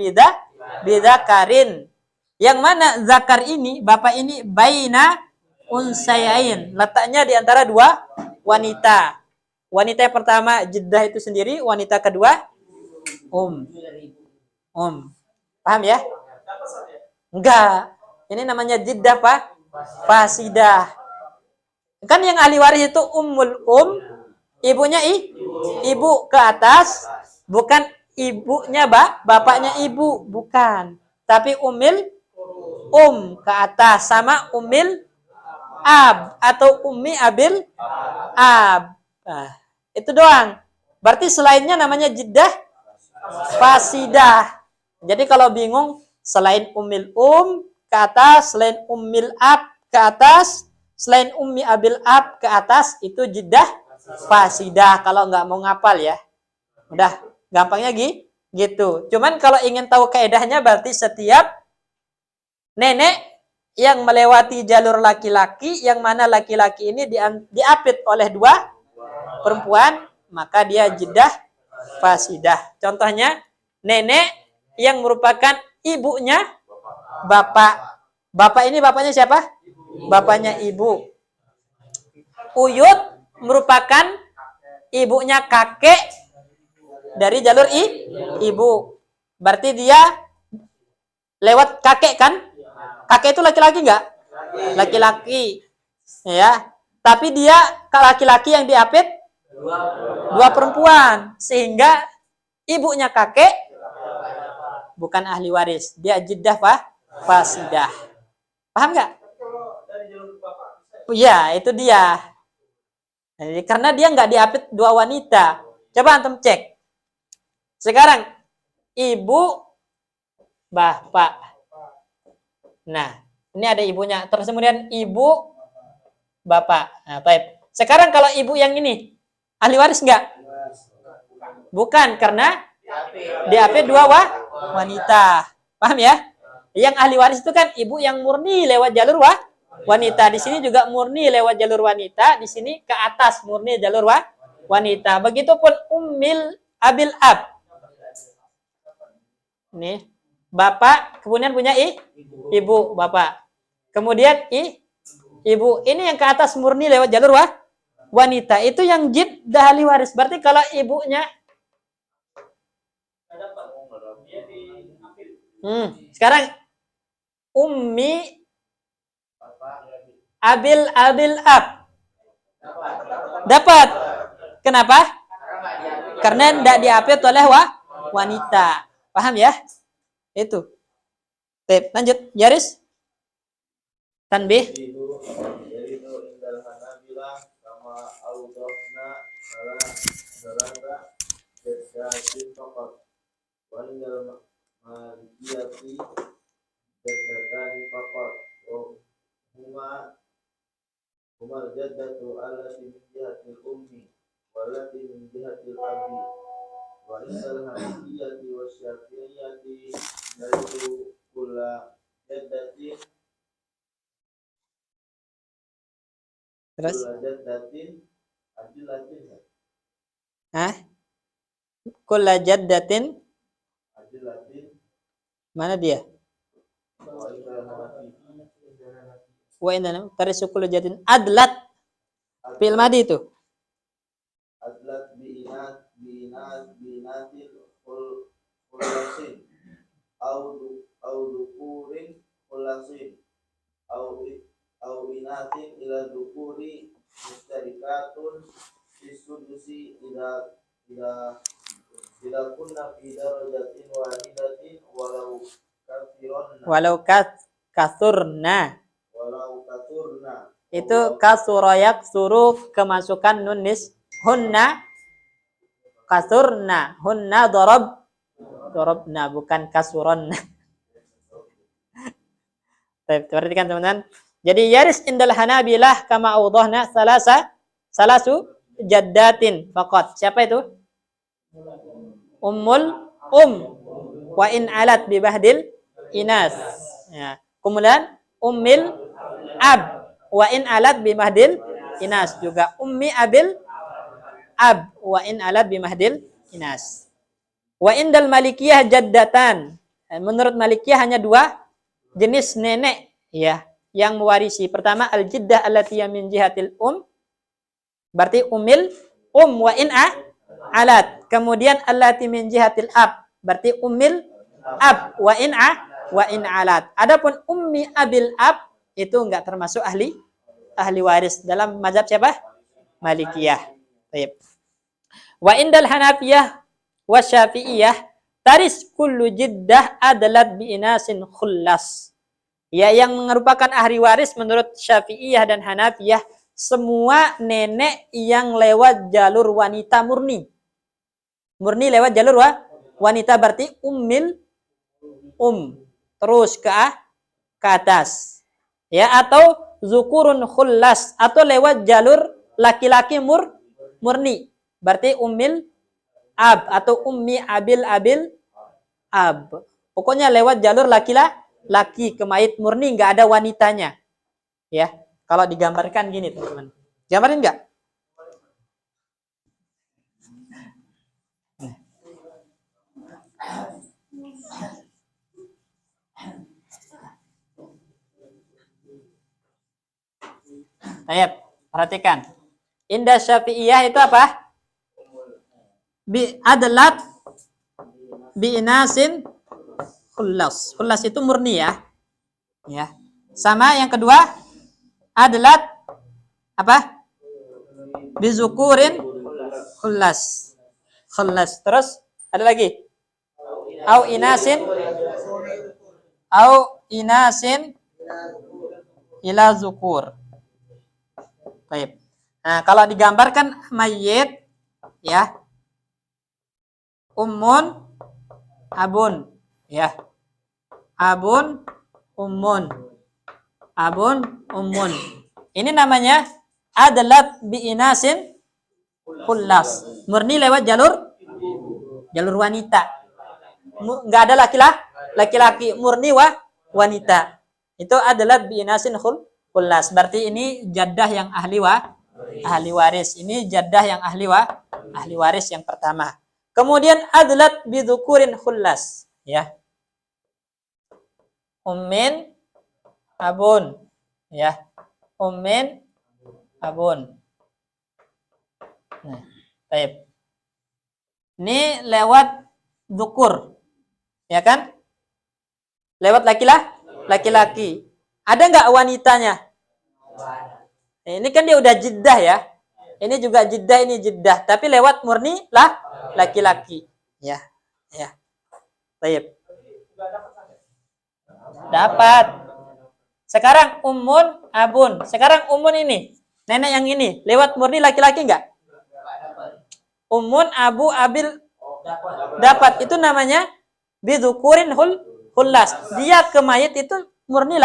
[SPEAKER 1] bizakarin. Yang mana zakar ini, bapak ini baina unsayain. Letaknya di antara dua wanita. Wanita yang pertama jiddah itu sendiri, wanita kedua Paham ya? Enggak. Ini namanya jiddah Pak. Fasidah. Kan yang ahli waris itu ummul ibunya ibu ke atas, bukan ibunya bapaknya ibu, bukan. Tapi ke atas sama umil ab atau ummi abil ab. Nah, itu doang. Berarti selainnya namanya jiddah fasidah. Jadi kalau bingung, selain umil ke atas, selain umil ab ke atas, selain ummi abil ab ke atas, itu jiddah fasidah. Kalau nggak mau ngapal ya. Udah, gampangnya gitu. Cuman kalau ingin tahu kaedahnya, berarti setiap nenek yang melewati jalur laki-laki, yang mana laki-laki ini diapit oleh dua perempuan, maka dia jiddah fasidah. Contohnya, nenek yang merupakan ibunya bapak. Bapak ini bapaknya siapa? Bapaknya ibu. Uyut merupakan ibunya kakek dari jalur ibu. Berarti dia lewat kakek kan? Kakek itu laki-laki enggak? Laki-laki. Ya. Tapi dia laki-laki yang diapit dua perempuan, sehingga ibunya kakek bukan ahli waris, dia jiddah fasidah. Paham nggak? Ya, itu dia. Jadi, karena dia nggak diapit dua wanita. Coba antum cek. Sekarang ibu, bapak. Nah, ini ada ibunya. Terus kemudian ibu, bapak. Nah, baik. Sekarang kalau ibu yang ini ahli waris nggak? Bukan, karena diapit dua wanita. Paham ya? Yang ahli waris itu kan ibu yang murni lewat jalur wanita. Di sini juga murni lewat jalur wanita. Di sini ke atas murni jalur wanita. Begitupun ummil abil ab. Nih, bapak kemudian punya ibu, bapak. Kemudian ibu. Ini yang ke atas murni lewat jalur wanita. Itu yang jiddah ahli waris. Berarti kalau ibunya sekarang ummi abil ab dapat. Kenapa? Karena tidak diapit oleh wanita. Paham ya? Itu. Tip, lanjut. Yaris. Tanbih.
[SPEAKER 3] Malikiyati jaddatan faqat huma jaddatu allati min jihatil ummi wallati min jihatil abi wa indal hanafiyati wasyafi'iyati yaitu kulla jaddatin
[SPEAKER 1] Terus?
[SPEAKER 3] Kulla jaddatin adilatin.
[SPEAKER 1] Kulla jaddatin
[SPEAKER 3] Adilatin.
[SPEAKER 1] Mana dia? Wa inna tarisukul jadin adlat fi'il madi itu.
[SPEAKER 3] Adlat bi khulasin au dukurin khulasin au inatin ila dukuri mustarikatun isudusi ila kunna fi darajatin wahidatin
[SPEAKER 1] Walau kasurna.
[SPEAKER 3] walau katurna
[SPEAKER 1] Itu kasurayak suruh kemasukan nunis hunna kasurna hunna dorobna bukan kasuronna. Perhatikan teman-teman. Jadi yaris indal hanabilah kama awdahna salasu jaddatin faqat. Siapa itu? Wa in alat bibahdil inas. Ya. Kemudian ummil ab wa in alat bimahdil inas, juga ummi abil ab wa in alat bimahdil inas. Wa indal malikiyah jaddatan. Menurut malikiyah hanya dua jenis nenek ya yang mewarisi. Pertama al-jiddah allati min jihatil berarti wa in alat. Kemudian allati min jihatil ab berarti ummil ab wa in alat. Adapun ummi abil ab itu enggak termasuk ahli waris dalam mazhab siapa? Malikiyah. Baik. Wa indal Hanafiyah wa Syafi'iyah taris kullu jiddah adalat bi inasin khullas. Ya, yang merupakan ahli waris menurut Syafi'iyah dan Hanafiyah semua nenek yang lewat jalur wanita murni. Murni lewat jalur wanita berarti terus ke atas. Ya, atau zukurun khullas atau lewat jalur laki-laki murni. Berarti ummil ab atau ummi abil ab. Pokoknya lewat jalur laki ke mayit murni, nggak ada wanitanya. Ya, kalau digambarkan gini teman-teman. Gambarin nggak? Ayo, perhatikan. Indah Syafi'iyah itu apa? Adalat bi inasin khullas. Khullas itu murni ya. Ya. Sama yang kedua adalat apa? Bizukurin khullas. Khullas. Terus ada lagi? Au inasin ila zukur. Baik. Nah, kalau digambarkan mayit ya. Ummun abun ya. Abun ummun. Ini namanya adalah bi inasin khullas. Murni lewat jalur wanita. Enggak ada laki-laki, murni wanita. Itu adalah bi inasin khullas. Berarti ini jaddah yang ahli waris. Ini jaddah yang ahli waris yang pertama. Kemudian adlat bidzukurin khullas, ya. Ummin abun, ya. Ummin abun. Nah, baik. Ini lewat dzukur. Ya kan? Lewat laki-laki. Ada enggak wanitanya? Ini kan dia udah jiddah ya. Ini juga jiddah, ini jiddah, tapi lewat murni laki-laki. Ya. Baik. Dapat. Sekarang ummun abun. Sekarang ummun ini, nenek yang ini, lewat murni laki-laki enggak? Ummun abu abil dapat. Itu namanya bidzukurin khullas. Dia ke mayit itu murni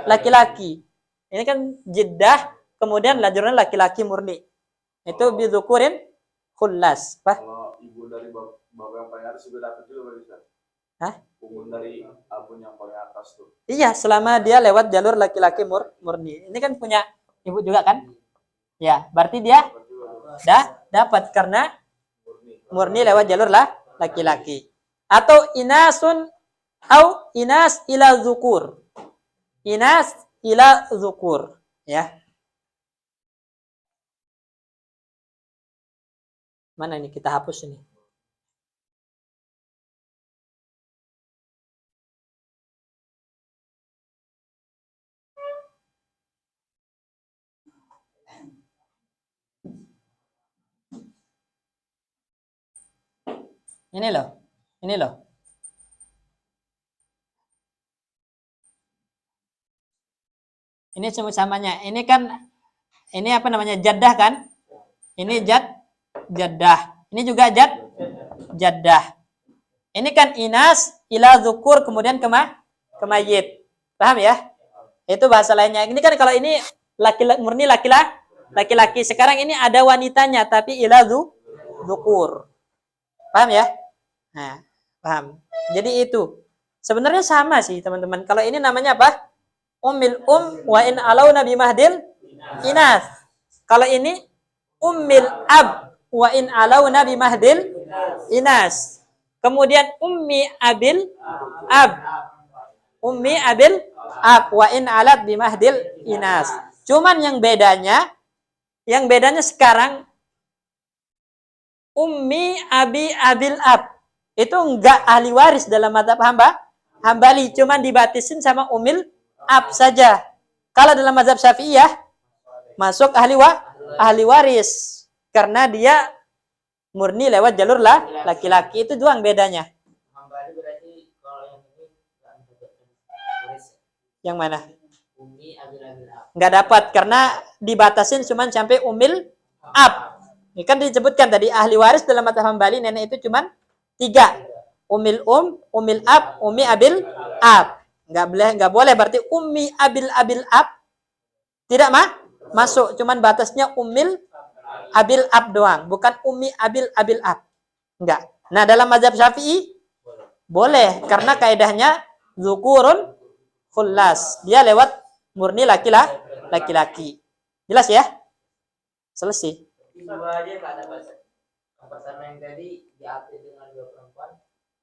[SPEAKER 1] laki-laki. Ini kan jiddah, kemudian lajurnya laki-laki murni. Itu bidzukurin khullas. Apa?
[SPEAKER 3] Kalau ibu dari bapak yang paling atas juga dapat juga bisa.
[SPEAKER 1] Hah?
[SPEAKER 3] Umum dari abun yang paling atas tuh.
[SPEAKER 1] Iya, selama dia lewat jalur laki-laki murni. Ini kan punya ibu juga kan? Ya, berarti dia dapat karena murni lewat jalur laki-laki. Atau inas ila zukur. Inas ila zukur, ya. Mana ini kita hapus ini? Ini loh. Ini loh. Ini samanya. Ini kan ini apa namanya? Jaddah kan? Ini jaddah. Ini juga jaddah. Ini kan inas ila zukur kemudian kemayit. Paham ya? Itu bahasa lainnya. Ini kan kalau ini murni laki-laki. Sekarang ini ada wanitanya tapi ila zukur. Paham ya? Nah, paham. Jadi itu. Sebenarnya sama sih, teman-teman. Kalau ini namanya apa? Ummil wa in alauna bi mahdil inas. Kalau ini ummil ab wa in alauna bi mahdil inas. Kemudian ummi abil ab. Ummi abil ab wa in alat bi mahdil inas. Cuman yang bedanya sekarang ummi abi abil ab itu enggak ahli waris dalam mazhab Hambali, cuman dibatisin sama umil ab saja. Kalau dalam mazhab Syafi'iyah masuk ahli waris karena dia murni lewat jalur laki-laki. Itu doang bedanya.
[SPEAKER 2] Hambali berarti kalau yang ini nggak mendapatkan waris.
[SPEAKER 1] Yang mana?
[SPEAKER 2] Umi abil ab.
[SPEAKER 1] Nggak dapat karena dibatasin cuman sampai umil ab. Ini kan disebutkan tadi ahli waris dalam mazhab Hambali nenek itu cuman 3. Umil umil ab, umi abil ab. Nggak boleh berarti ummi abil ab tidak masuk, cuman batasnya umil abil ab doang, bukan ummi abil ab. Enggak. Nah, dalam mazhab Syafi'i boleh karena kaidahnya zukurun khullas. Dia lewat murni laki-laki. Jelas ya? Selesai.
[SPEAKER 2] Dua aja nggak ada bahasa. Yang pertama yang tadi diatur dengan 2 perempuan,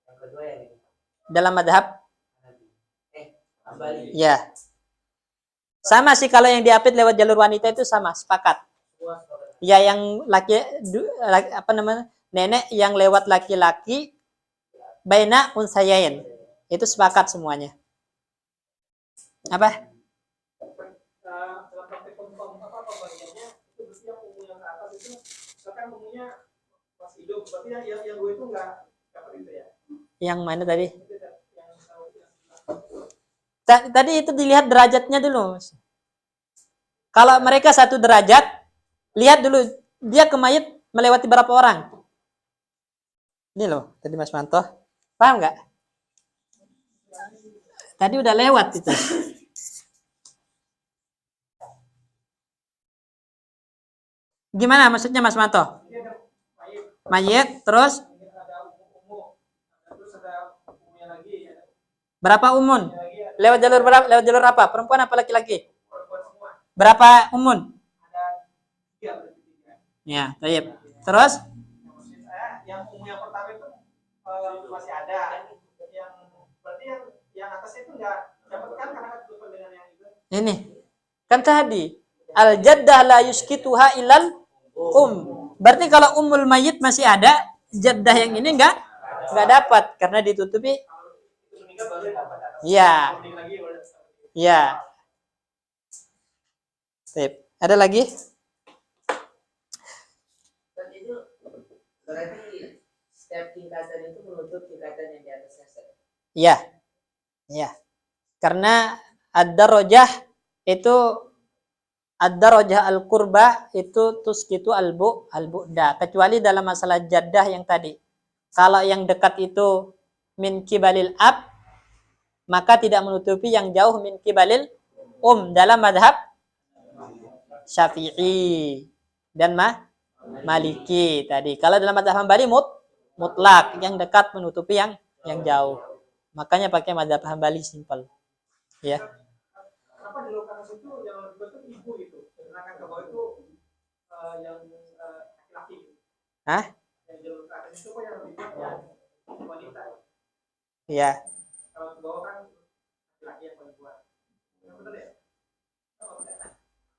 [SPEAKER 2] yang kedua yang ini.
[SPEAKER 1] Dalam mazhab
[SPEAKER 2] Hambali.
[SPEAKER 1] ya. Sama sih kalau yang diapit lewat jalur wanita itu sama, sepakat. Ya yang apa namanya? Nenek yang lewat laki-laki baina unsayain. Itu sepakat semuanya. Apa?
[SPEAKER 4] Dalam praktek pembagiannya itu berarti yang umum yang ke atas itu misalkan umumnya masih hidup, berarti yang dua itu nggak dapat itu ya.
[SPEAKER 1] Yang mana tadi?
[SPEAKER 4] Yang
[SPEAKER 1] Tadi itu dilihat derajatnya dulu. Kalau mereka 1 derajat, lihat dulu dia ke mayit melewati berapa orang. Ini loh, tadi Mas Manto. Paham nggak? Tadi udah lewat itu. Gimana maksudnya Mas Manto? Mayit, terus
[SPEAKER 4] ada umum, terus ada umumnya lagi, ada
[SPEAKER 1] berapa umun?
[SPEAKER 4] lagi ada
[SPEAKER 1] Lewat jalur berapa? Lewat jalur apa? Perempuan apa laki-laki?
[SPEAKER 4] perempuan semua,
[SPEAKER 1] Berapa umun?
[SPEAKER 4] ada 3 berarti 3.
[SPEAKER 1] Ya, tayyib. Terus
[SPEAKER 4] Maksud saya yang umum yang pertama itu masih ada, yang berarti yang atasnya itu nggak dapat kan karena ketutupan dengan yang itu.
[SPEAKER 1] ini kan tadi al jaddah la yuskituha ilal Berarti kalau umul mayit masih ada, jaddah yang ini enggak dapat karena ditutupi.
[SPEAKER 4] Kalau itu meninggal baru dapat atas.
[SPEAKER 1] Iya.
[SPEAKER 4] Kalau meninggal lagi baru dapat.
[SPEAKER 1] Iya. Sip. Ada lagi?
[SPEAKER 2] Dan itu berarti setiap tingkatan itu menutup tingkatan yang di atasnya.
[SPEAKER 1] Iya. Iya. Karena ad-darajah itu ad-darajah al-qurba itu tuskitu al-bu'da, kecuali dalam masalah jaddah yang tadi. Kalau yang dekat itu min kibalil ab, maka tidak menutupi yang jauh min kibalil dalam madhab Syafi'i dan Maliki tadi. Kalau dalam madhab Hambali mutlak, yang dekat menutupi yang jauh. Makanya pakai madhab Hambali simpel. Ya.
[SPEAKER 4] Kenapa di luar kasus itu yang lebih betul ibu itu, sedangkan ke bawah itu yang laki-laki.
[SPEAKER 1] Hah?
[SPEAKER 4] Yang jalur ke atas itu kok yang lebih betul yang wanita.
[SPEAKER 1] Iya.
[SPEAKER 4] Kalau ke bawah kan laki-laki yang perempuan. Yang benar ya?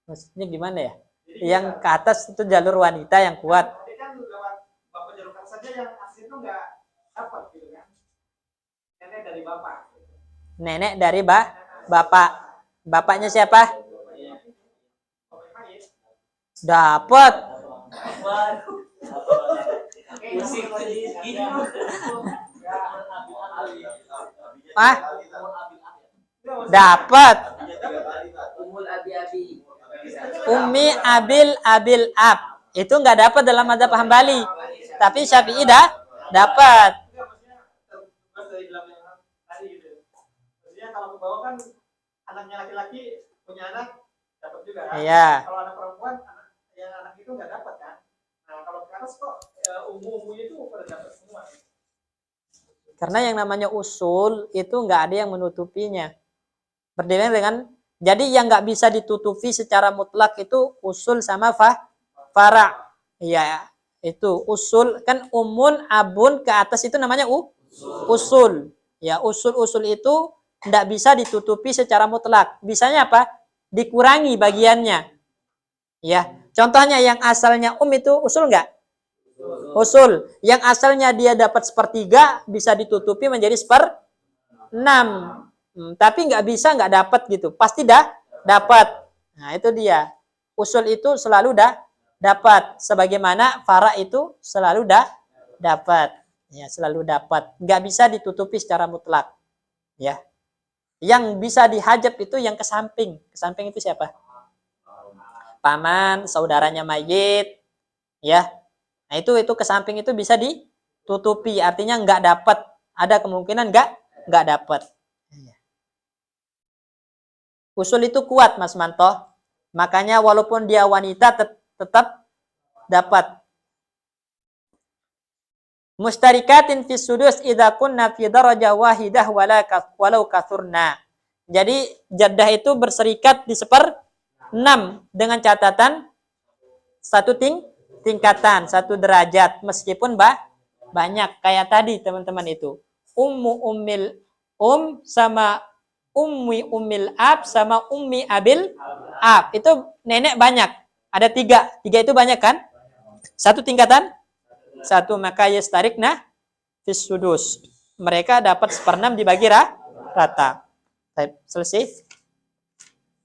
[SPEAKER 1] Maksudnya gimana ya?
[SPEAKER 4] Jadi
[SPEAKER 1] Yang ke atas itu jalur wanita yang kuat.
[SPEAKER 4] Tadi kan lewat bapak jalur ke atas saja yang atas itu nggak dapat gitu kan? Nenek dari bapak.
[SPEAKER 1] Nenek dari bapak. Bapaknya siapa? Dapat.
[SPEAKER 2] Oke, Pusing sendiri.
[SPEAKER 1] Ah, dapat.
[SPEAKER 2] Umul abi-abi.
[SPEAKER 1] Ummi abil abil ab. Itu nggak dapat dalam mazhab Hambali. Tapi Syafi'i dah dapat.
[SPEAKER 4] Enggak, maksudnya terbebas dari dalam yang tadi gitu. Maksudnya kalau ke bawah kan anaknya laki-laki punya anak dapat juga kan.
[SPEAKER 1] Iya.
[SPEAKER 4] Kalau anak perempuan yang anak itu nggak dapat kan. Nah kalau ke atas kok umum-umumnya itu pada dapat semua.
[SPEAKER 1] Karena yang namanya usul itu nggak ada yang menutupinya. Berbeda dengan jadi yang nggak bisa ditutupi secara mutlak itu usul sama fara. Iya, itu usul kan umun abun ke atas itu namanya usul. Ya, usul-usul itu nggak bisa ditutupi secara mutlak. Bisanya apa? Dikurangi bagiannya. Ya, contohnya yang asalnya itu usul nggak? Usul. Yang asalnya dia dapat sepertiga bisa ditutupi menjadi seperenam. Tapi nggak bisa nggak dapat gitu. Pasti dah dapat. Nah itu dia. Usul itu selalu dapat. Sebagaimana fara itu selalu dapat. Ya selalu dapat. Nggak bisa ditutupi secara mutlak. Ya. Yang bisa dihajab itu yang ke samping. Ke samping itu siapa? Paman, saudaranya mayit. Ya. Nah itu ke samping itu bisa ditutupi. Artinya nggak dapat. Ada kemungkinan nggak dapat. Usul itu kuat Mas Manto. Makanya walaupun dia wanita tetap dapat. Mustarikatin fi sudus idza kunna fi darajah wahidah walau kathurna. Jadi jaddah itu berserikat di 1/6 dengan catatan satu tingkatan, satu derajat meskipun banyak kayak tadi teman-teman itu. Ummil sama ummi ummil ab sama ummi abil ab. Itu nenek banyak. Ada 3. 3 itu banyak kan? Satu tingkatan? Satu. Maka yastarikna fis sudus. Mereka dapat 1/6 dibagi rata. Selesai.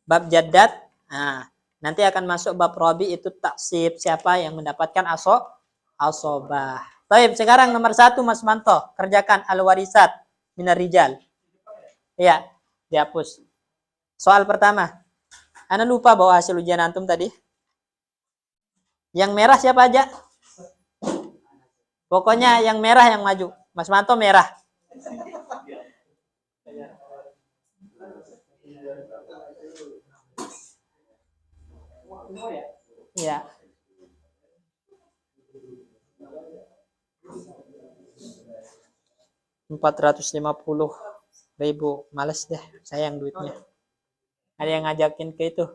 [SPEAKER 1] Bab jaddat. Nah, nanti akan masuk bab robi itu taksib. Siapa yang mendapatkan asobah. Baik, sekarang nomor 1 Mas Manto. Kerjakan al-warisat minar rijal. Iya. Dihapus. Soal pertama. Ana lupa bawa hasil ujian antum tadi. Yang merah siapa aja? Pokoknya yang merah yang maju. Mas Manto merah. Ya. Rp450.000. Males deh, sayang duitnya. Ada yang ngajakin ke itu.